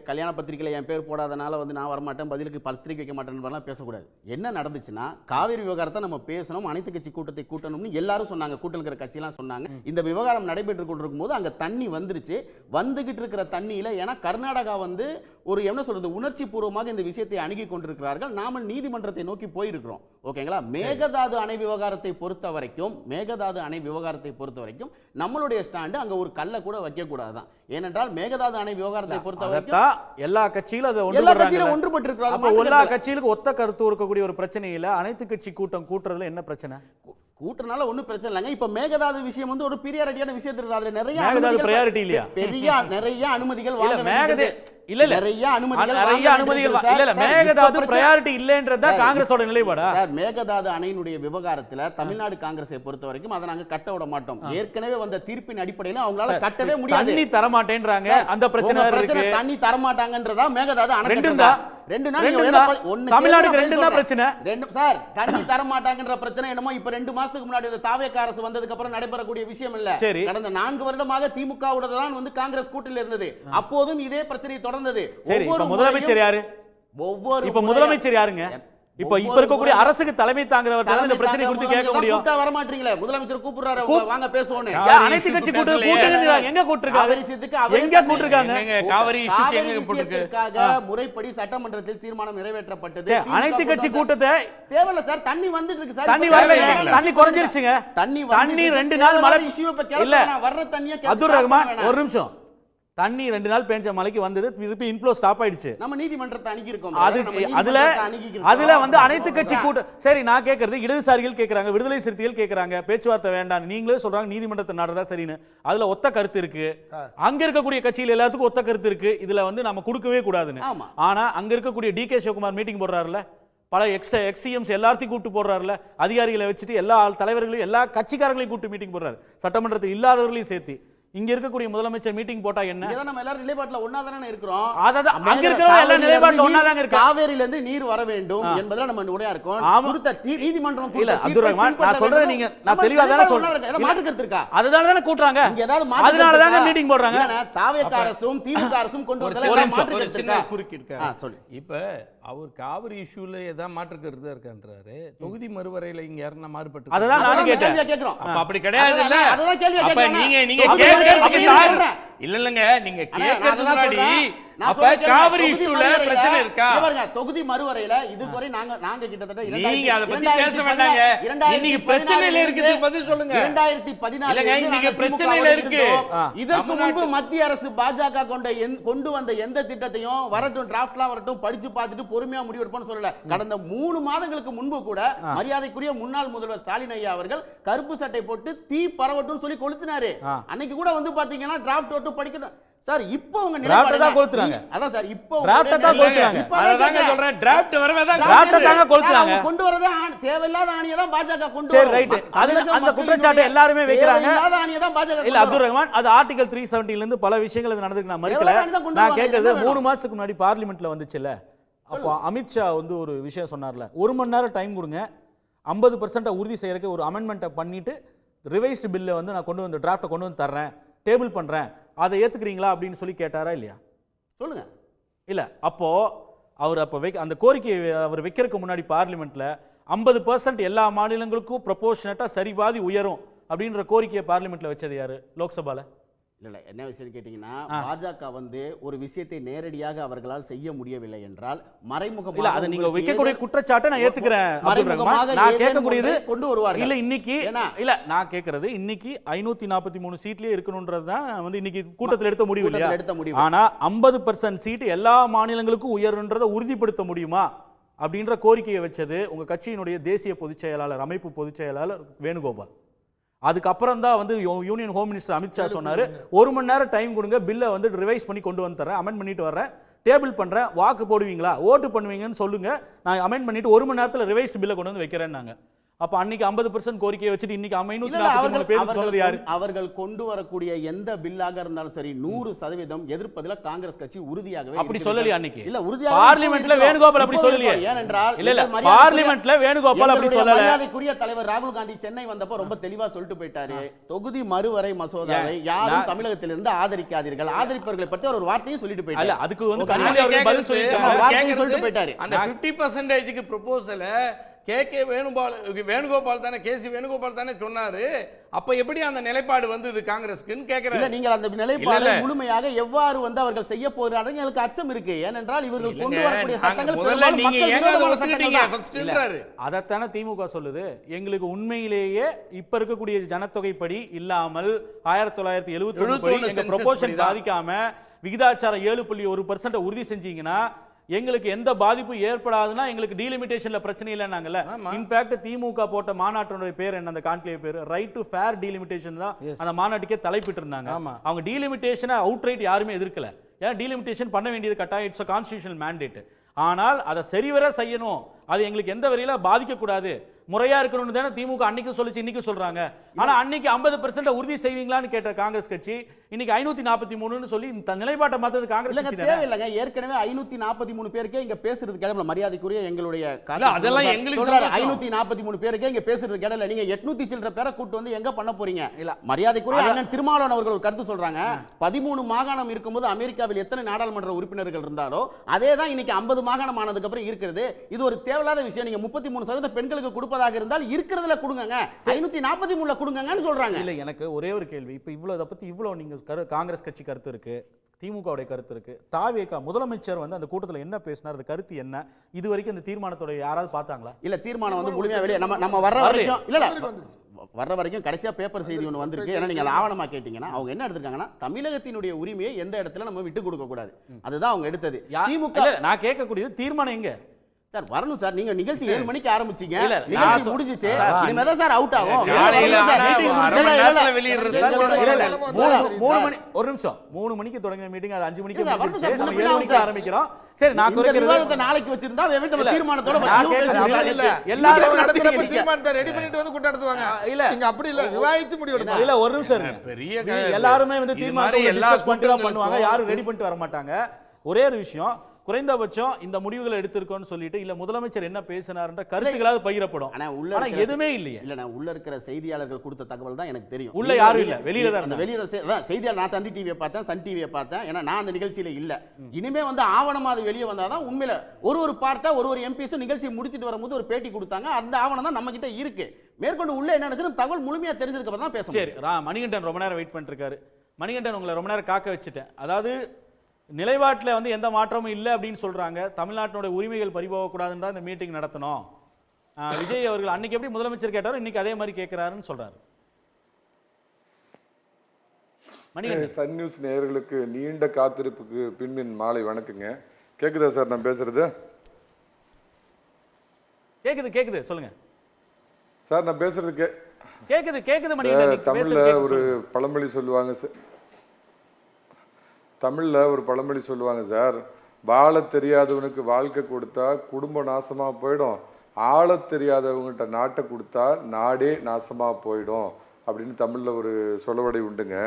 கல்யாண பத்திரிகையில என் பேர் போடாதனால வந்து நான் வரமாட்டேன், பதிலுக்கு பத்திரிகை வைக்க மாட்டேன்னு பேசக்கூடாது. என்ன நடந்துச்சுன்னா காவிரி விவகாரத்தை நம்ம பேசணும், அனைத்து கட்சி கூட்டத்தை கூட்டணும்னு எல்லாரும் சொன்னாங்க, கூட்டல் இருக்கிற கட்சியெல்லாம் சொன்னாங்க. இந்த விவகாரம் நடைபெற்று கொண்டிருக்கும் போது அங்க தண்ணி வந்துருச்சு. வந்துகிட்டு இருக்கிற தண்ணியில ஏன்னா கர்நாடகா வந்து ஒரு என்ன சொல்றது உணர்ச்சி பூர்வமாக இந்த விஷயத்தை அணுகி கொண்டிருக்கிறார்கள். நாம நீதிமன்றத்தை நோக்கி போயிருக்கிறோம். ஓகேங்களா? மேகதாது அணை விவகாரத்தை பொறுத்த வரைக்கும் நம்மளுடைய ஸ்டாண்ட் அங்க ஒரு கல்ல கூட வைக்க கூடாதுதான். ஏனென்றால் மேகதாது அணை விவகாரத்தை பொறுத்த வரைக்கும் எல்லா கட்சியிலும் ஒன்றுபட்டு இருக்கிறாங்க. அப்ப எல்லா கட்சிகளுக்கும் ஒத்த கருத்து இருக்கக்கூடிய ஒரு பிரச்சனையில அனைத்து கட்சி கூட்டம் கூட்டுறதுல என்ன பிரச்சனை? கூட்டனால ஒண்ணும் பிரச்சனை இல்லைங்க. இப்ப மேகதாது விஷயம் வந்து ஒரு பிரியாரிட்டியான விஷயம் இருக்கு. அதுல நிறைய பிரையாரிட்டி இல்லையா? நிறைய அனுமதிகள் வாங்க மேகதாது இல்ல நிறைய அனுமதிகள் இல்ல மேகதாது பிரையாரிட்டி இல்லன்றதா காங்கிரஸோட நிலைப்பாடா? சார் மேகதாது அணையினுடைய விவகாரத்துல தமிழ்நாடு காங்கிரஸை பொறுத்த வரைக்கும் அதை நாங்க கட்ட விட மாட்டோம். ஏற்கனவே வந்த தீர்ப்பின் அடிப்படையில் அவங்களால கட்டவே முடியாது. தண்ணி தர மாட்டேன்றாங்க. அந்த பிரச்சனை இருக்கு. தண்ணி தர மாட்டாங்கன்றதா மேகதாது அணை ரெண்டு தமிழ்நாடுக்கு ரெண்டு தான் பிரச்சனை. சார் தண்ணி தர மாட்டாங்கன்ற பிரச்சனை என்னமோ இப்ப 2 மாசத்துக்கு முன்னாடி இந்த தாவேகா அரசு வந்ததுக்கு அப்புறம் நடைபெறக்கூடிய விஷயம் இல்ல. கடந்த 4 வருடமாக திமுகவோட தான் வந்து காங்கிரஸ் கூட்டணியில் இருந்தது. அப்போதும் இதே பிரச்சனை தொடர்ந்தது. முதலமைச்சர் யாரு? இப்ப முதலமைச்சர் யாருங்க? இப்ப இருக்கக்கூடிய அரசுக்கு தலைமை தாங்குறவர் தான் இந்த பிரச்சனை குறித்து கேட்க முடியும். கூட்ட வர மாட்டீங்களே, முதலமைச்சர் கூப்பிடுறாரு, வாங்க பேசுவோம். அனைத்து கட்சி கூட்டத்துக்கு எங்க கூட்டிருக்காங்க? எங்க கூட்டிருக்காங்க? காவிரி விஷயத்துக்காக முறைப்படி சட்டமன்றத்தில் தீர்மானம் நிறைவேற்றப்பட்டது. அனைத்து கட்சி கூட்டத்தை தேவையில்ல சார். தண்ணி வந்துட்டு இருக்கு சார். தண்ணி வரல, தண்ணி குறைஞ்சிருச்சுங்க. தண்ணி 2 நாள் மழை இஷ்யூ இப்ப இல்ல வர்ற தண்ணிய அப்துல் ரஹ்மான் ஒரு நிமிஷம். தண்ணி 2 நாள் பேஞ்ச மழைக்கு வந்தது, திருப்பி இன்ஃப்ளோ ஸ்டாப் ஆயிடுச்சு. நம்ம நீதிமன்றத்தை அணுகி இருக்கோம். அதுல வந்து அனைத்து கட்சி கூட்டம். சரி, நான் கேட்கறது இடதுசாரிகள் கேட்கறாங்க, விடுதலை சிறுத்தைகள் கேட்கறாங்க, பேச்சுவார்த்தை வேண்டாம், நீங்களே சொல்றாங்க நீதிமன்றத்தை நாடுறதா சரின்னு. அதுல ஒத்த கருத்து இருக்கு. அங்க இருக்கக்கூடிய கட்சியில் எல்லாத்துக்கும் ஒத்த கருத்து இருக்கு. இதுல வந்து நம்ம கொடுக்கவே கூடாதுன்னு. ஆனா அங்க இருக்கக்கூடிய டிகே சிவகுமார் மீட்டிங் போடுறாருல, பல எக்ஸிஎம்ஸ் எல்லாத்தையும் கூப்பிட்டு போடுறாருல, அதிகாரிகளை வச்சுட்டு எல்லா தலைவர்களையும் எல்லா கட்சிக்காரங்களையும் கூப்பிட்டு மீட்டிங் போடுறாரு, சட்டமன்றத்தில் இல்லாதவர்களையும் சேர்த்து. இங்க இருக்கக்கூடிய முதலமைச்சர் மீட்டிங் போட்டா என்ன? நம்ம எல்லாரும் நிலைப்பாட்டுல ஒண்ணா தானே இருக்கிறோம். அங்க இருக்கிறவங்க எல்லா நிலைப்பாட்டுல ஒண்ணா தாங்க இருக்காங்க. காவேரியில இருந்து நீர் வர வேண்டும் என்பதுல நம்ம உடையா இருக்கோம். கொடுத்த நீதிமன்றம் இல்ல அப்துல் ரஹ்மான், நான் சொல்றது நீங்க நான் தெளிவா தான சொல்றேன். ஏதோ மாற்று கருத்து இருக்கா? அதனால தான கூட்றாங்க. இங்க ஏதாவது மாற்று, அதனால தாங்க மீட்டிங் போடுறாங்க. தாவேக அரசும் திமுக அரசும் கொண்டு வரல மாற்று கருத்து இருக்கா? குறுக்கிடுங்க. சொல்லு. இப்ப அவர் காவிரி இஷ்யூல ஏதாவது மாற்று கருத்து இருக்கான்றாரு. தொகுதி மறுவரையில இங்க யாரனா மாறுபட்டு அததான் நான் கேக்குறேன். அப்ப அப்படி கிடையாது இல்ல. அததான் கேள்வி அப்ப கேக்குறேன். நீங்க கேக்குறதுக்கு இல்லங்க, நீங்க கேக்குறது முன்னாடி அப்ப காவிரி இஷ்யூல பிரச்சனை இருக்கா? பாருங்க, தொகுதி மறுவரையில இதுவரை நாங்க கிட்டத்தட்ட நீங்க அத பத்தி பேச வேண்டாங்க. இன்னைக்கு பிரச்சனையில இருக்குது, பதில் சொல்லுங்க. 2014 இல்லங்க, இன்னைக்கு பிரச்சனையில இருக்கு. இதற்கு முன்பு மத்திய அரசு பாஜக கொண்டு வந்த எந்த திட்டத்தையும் வரட்டும், டிராஃப்ட்லாம் வரட்டும், படிச்சு பார்த்துட்டு பொறுமையா முடிவெடுப்போம்னு சொல்லல. கடந்த 3 மாதங்களுக்கு முன்பு கூட மரியாதைக்குரிய முன்னாள் முதல்வர் ஸ்டாலின் ஐயா அவர்கள் கருப்பு சட்டை போட்டு தீ பரவட்டும் சொல்லி கொளுத்தினாரு. அன்னைக்கு கூட வந்து பாத்தீங்கன்னா டிராஃப்ட் ஓட்டு படிக்கணும் சார். இப்போ உங்க டிராஃப்ட் தான் கொளுத்துறாங்க. அதான் சார், இப்போ டிராஃப்ட் தான் கொளுத்துறாங்க. அதாங்க சொல்றேன், டிராஃப்ட் வரவே தான் டிராஃப்ட் தாங்க கொளுத்துறாங்க. கொண்டு வரதே தேவையில்லாத ஆணியை தான் பாஜக கொண்டு வரும். சரி, ரைட். அதுல அந்த குற்றச்சாட்டு எல்லாரும் வைக்கறாங்க. தேவையில்லாத ஆணியை தான் பாஜக. இல்ல அப்துல் ரஹ்மான், அது ஆர்டிகல் 370 ல இருந்து பல விஷயங்கள் இது நடந்துருக்கு, நான் மறுக்கல. நான் கேக்குறது 3 மாசத்துக்கு முன்னாடி பார்லிமென்ட்ல வந்துச்சுல, அப்போ அமித்ஷா வந்து ஒரு விஷயம் சொன்னார்ல, 1 மணி நேரம் டைம் கொடுங்க, 50% உறுதி செய்யறதுக்கு ஒரு அமெண்ட்மெண்ட்டை பண்ணிட்டு ரிவைஸ்டு பில்லை வந்து நான் கொண்டு வந்து டிராஃப்ட்டை கொண்டு வந்து தர்றேன், டேபிள் பண்றேன், அதை ஏத்துக்கிறீங்களா அப்படின்னு சொல்லி கேட்டாரா இல்லையா? சொல்லுங்க. இல்ல அப்போ அவர் அப்போ அந்த கோரிக்கையை அவர் வைக்கிறதுக்கு முன்னாடி பார்லிமெண்ட்ல 50% எல்லா மாநிலங்களுக்கும் ப்ரொபோர்ஷனட்டா சரிபாதி உயரும் அப்படின்ற கோரிக்கையை பார்லிமெண்ட்ல வச்சது யாரு? லோக்சபால. இல்ல என்ன விஷயம் கேட்டீங்கன்னா, பாஜக வந்து ஒரு விஷயத்தை நேரடியாக அவர்களால் செய்ய முடியவில்லை என்றால் மறைமுகமாக, இல்ல அதை நீங்க வைக்கக்கூடிய குற்றச்சாட்டை நான் ஏத்துக்கிறேன். நான் கேட்கக்கூடியது கொண்டு வருவார்கள். இல்ல இன்னைக்கு இல்ல நான் கேட்கறது இன்னைக்கு 543 சீட்லயே இருக்கணும்ன்றது தான் வந்து இன்னைக்கு கூட்டத்தில் எடுத்த முடிவு இல்லையா? ஆனா 50% சீட் எல்லா மாநிலங்களுக்கும் உயருன்றதை உறுதிப்படுத்த முடியுமா அப்படின்ற கோரிக்கையை வச்சது உங்க கட்சியினுடைய தேசிய பொதுச் செயலாளர், அமைப்பு பொதுச் செயலாளர் வேணுகோபால். அதுக்கப்புறம் தான் வந்து யூனியன் ஹோம் மினிஸ்டர் அமித்ஷா சொன்னாரு, 1 மணி நேரம் டைம் கொடுங்க, பில்லை வந்து ரிவைஸ் பண்ணி கொண்டு வந்து தரேன், அமெண்ட் பண்ணிட்டு வர்றேன், டேபிள் பண்றேன், வாக்கு போடுவீங்களா, ஓட்டு பண்ணுவீங்கன்னு சொல்லுங்க, நான் அமெண்ட் பண்ணிட்டு 1 மணி நேரத்தில் ரிவைஸ்டு பில்லை கொண்டு வந்து வைக்கிறேன்னாங்க. அப்ப அன்னைக்கு 50% கோரிக்கையை வச்சுட்டு இன்னைக்கு 543 பேருக்கு சொல்றது யாரு? அவர்கள் கொண்டு வரக்கூடிய எந்த பில்லாக இருந்தாலும் சரி 100% எதிர்ப்பதில் காங்கிரஸ் கட்சி உறுதியாகவே. அப்படி சொல்லலையா அன்னைக்கு? இல்ல உறுதியாக பார்லிமென்ட்ல வேணுகோபால் அப்படி சொல்லலையே. ஏனென்றால் இல்ல பார்லிமென்ட்ல வேணுகோபால் அப்படி சொல்லல. மரியாதைக்குரிய தலைவர் ராகுல் காந்தி சென்னை வந்தப்போ ரொம்ப தெளிவா சொல்லிட்டு போயிட்டாரு, தொகுதி மறுவரை மசோதாவை யாரும் தமிழகத்திலிருந்து ஆதரிக்காதீர்கள், ஆதரிப்பவர்களை பற்றி ஒரு வார்த்தையும் சொல்லிட்டு போயிட்டாரு. அதுக்கு வந்து கனிமொழி அவர்கள் பதில் சொல்லிட்டு போயிட்டாரு. அந்த 50%க்கு ப்ரொபோசல கேகே வேணுகோபால் தானே, கேசி வேணுகோபால் தானே சொன்னாரு. அப்ப எப்படி அந்த நிலைப்பாடு வந்தது காங்கிரஸ்க்குன்னு கேக்குறேன். நீங்கள் அந்த நிலைப்பாடு முழுமையாக எவ்வாறு வந்து அவர்கள் செய்ய போகிறார்கள் எங்களுக்கு அச்சம் இருக்கு. ஏனென்றால் இவர்கள் கொண்டு வரக்கூடிய சட்டங்கள் அதைத்தானே திமுக சொல்லுது. எங்களுக்கு உண்மையிலேயே இப்ப இருக்கக்கூடிய ஜனத்தொகைப்படி இல்லாமல் 1973 ப்ரொபோர்ஷன் பாதிக்காம விகிதாச்சாரம் 7.1% உறுதி செஞ்சீங்கன்னா எங்களுக்கு எந்த பாதிப்பு ஏற்படாதுன்னா எங்களுக்கு டீலிமிட்டேஷன்ல பிரச்சனை இல்லைன்னாங்கல்ல. இன்ஃபேக்ட் திமுக போட்ட மாநாட்டினுடைய பேர் என்ன, அந்த கான்க்ளேவ் பேர் ரைட் டு ஃபேர் டீலிமிட்டேஷன் தான் அந்த மாநாட்டுக்கே தலைப்பிட்டு இருந்தாங்க. அவங்க டீலிமிட்டேஷனை அவுட்ரைட் யாருமே எதிர்க்கல. ஏன்னா டீலிமிட்டேஷன் பண்ண வேண்டியது கட்டாயம், இட்ஸ் கான்ஸ்டிடியூஷனல் மேண்டேட். ஆனால் அதை சரிவர செய்யணும், அது எங்களுக்கு எந்த வரையில பாதிக்க கூடாது, முறையா இருக்கணும்னு தானே திமுக அன்னைக்கு சொல்லிச்சு, இன்னைக்கு சொல்றாங்க. ஆனா அன்னைக்கு 50% உறுதி செய்வீங்களான்னு கேட்ட காங்கிரஸ் கட்சி இன்னைக்கு 543 சொல்லி நிலைப்பாட்டை மாத்தது காங்கிரஸ் கட்சி தேவையில்லைங்க. ஏற்கனவே 543 பேருக்கே இங்க பேசுறதுக்கு இடம்ல, மரியாதைக்குரிய எங்களுடைய அதெல்லாம் எங்களுக்கு 543 பேருக்கே இங்க பேசுறதுக்கு இடம்ல. நீங்க 800 சில்லற பேரை கூட்டு வந்து எங்க பண்ண போறீங்க? இல்ல மரியாதைக்குரிய அண்ணன் திருமாவளவன் அவர்கள் ஒரு கருத்து சொல்றாங்க, 13 மாகாணம் இருக்கும்போது அமெரிக்காவில் எத்தனை நாடாளுமன்ற உறுப்பினர்கள் இருந்தாலோ அதே தான் இன்னைக்கு 50 மாகாணம் ஆனதுக்கு அப்புறம் இருக்கிறது. இது ஒரு தேவையில்லாத விஷயம். நீங்க 33% பெண்களுக்கு கொடுப்பதாக இருந்தால் இருக்கிறதுல கொடுங்க, 543ல கொடுங்கன்னு சொல்றாங்க. இல்ல எனக்கு ஒரே ஒரு கேள்வி, இப்ப இவ்வளவு இத பத்தி இவ்வளவு நீங்க காங்கிரஸ் கட்சி கருத்து இருக்கு, திமுகவுடைய கருத்து இருக்கு, தாவேகா முதலமைச்சர் வந்து அந்த கூட்டத்தில் என்ன பேசினார், அந்த கருத்து என்ன, இது வரைக்கும் இந்த தீர்மானத்தோட யாராவது பார்த்தாங்களா? இல்ல தீர்மானம் வந்து முழுமையா வெளியே நம்ம வர்ற வரைக்கும் இல்ல வர்ற வரைக்கும் கடைசியாக பேப்பர் செய்தி ஒன்று வந்திருக்கு. ஏன்னா நீங்கள் ஆவணமாக கேட்டிங்கன்னா அவங்க என்ன எடுத்திருக்காங்கன்னா தமிழகத்தினுடைய உரிமையை எந்த இடத்துல நம்ம விட்டு கொடுக்க கூடாது, அதுதான் அவங்க எடுத்தது. திமுக நான் கேட்கக்கூடியது தீர்மானம் எங்க சார் வரணும் சார். நீங்க நிகழ்ச்சி 7 மணிக்கு ஆரம்பிச்சீங்க, இல்ல, நிகழ்ச்சி முடிஞ்சிச்சு, இனிமே தான் சார் அவுட் ஆகும். ஒரு நிமிஷம் 3 மணிக்கு தொடங்கின மீட்டிங் அது 5 மணிக்கு முடிஞ்சிருச்சு. நம்ம 7 மணிக்கு ஆரம்பிக்கிறோம். சரி, நான் குறைக்கிறத நாளைக்கு வச்சிருந்தா தீர்மானத்தோட எல்லாரும் நடத்துறப்ப தீர்மானத்தை ரெடி பண்ணிட்டு வந்து கொண்டாடுவாங்க. இல்ல இங்க அப்படி இல்ல, விவாதிச்சு முடிவெடுப்பாங்க. இல்ல ஒரு நிமிஷம் இருங்க. பெரிய எல்லாரும் வந்து தீர்மானத்தை டிஸ்கஸ் பண்ணிட்டு தான் பண்ணுவாங்க, யாரும் ரெடி பண்ணிட்டு வர மாட்டாங்க. ஒரே ஒரு விஷயம், குறைந்தபட்சம் இந்த முடிவுகளை எடுத்திருக்கோம்னு சொல்லிட்டு இல்ல முதலமைச்சர் என்ன பேசினார்ன்ற கருத்துக்களாவது பகிரப்படும். ஆனா எதுவுமே இல்லையே. இல்ல நான் உள்ள இருக்கிற செய்தியாளர்கள் கொடுத்த தகவல் தான் எனக்கு தெரியும். உள்ள யாரும் இல்ல, வெளியில தான். அந்த வெளியில செய்தியாளர் நான் தந்தி டிவியை பார்த்தேன், சன் டிவியை பார்த்தேன். ஏன்னா நான் அந்த நிகழ்ச்சியில இல்ல. இனிமே வந்து ஆவணமா அது வெளியே வந்தாதான் உண்மையில ஒரு பார்ட்டா ஒரு எம்பிஸ் நிகழ்ச்சி முடிச்சிட்டு வரும்போது ஒரு பேட்டி கொடுத்தாங்க. அந்த ஆவணம் தான் நம்ம கிட்ட இருக்கு. மேற்கொண்டு உள்ள என்ன நடந்துச்சு தகவல் முழுமையா தெரிஞ்சதுக்கு அப்புறம் தான் பேச. சரி, மணிகண்டன் ரொம்ப நேரம் வெயிட் பண்ணிட்டு இருக்காரு. மணிகண்டன், உங்களை ரொம்ப நேரம் காக்க வச்சுட்டேன். அதாவது நிலைப்பாட்டில் வந்து எந்த மாற்றமும் இல்லை அப்படின்னு சொல்றாங்க. தமிழ்நாட்டினுடைய உரிமைகள் பறிபோகக்கூடாதுன்னு தான் இந்த மீட்டிங் நடத்தணும். விஜய் அவர்கள் அன்னைக்கு எப்படி முதலமைச்சர் கேட்டாரோ இன்னைக்கு அதே மாதிரி கேட்கிறாருன்னு சொல்றாரு. சன் நியூஸ் நேயர்களுக்கு நீண்ட காத்திருப்புக்கு பின்பின் மாலை வணக்கங்க. கேக்குதா சார் நான் பேசுறது? கேக்குது சொல்லுங்க சார். நான் பேசுறது கேக்குது மணிகண்டன். தமிழ்ல ஒரு பழமொழி சொல்லுவாங்க சார். தமிழ்ல ஒரு பழமொழி சொல்லுவாங்க சார், வாழ தெரியாதவனுக்கு வாழ்க்கை கொடுத்தா குடும்பம் நாசமா போயிடும், ஆள தெரியாதவங்ககிட்ட நாட்டை கொடுத்தா நாடே நாசமா போயிடும் அப்படின்னு தமிழ்ல ஒரு சொலவடை உண்டுங்க.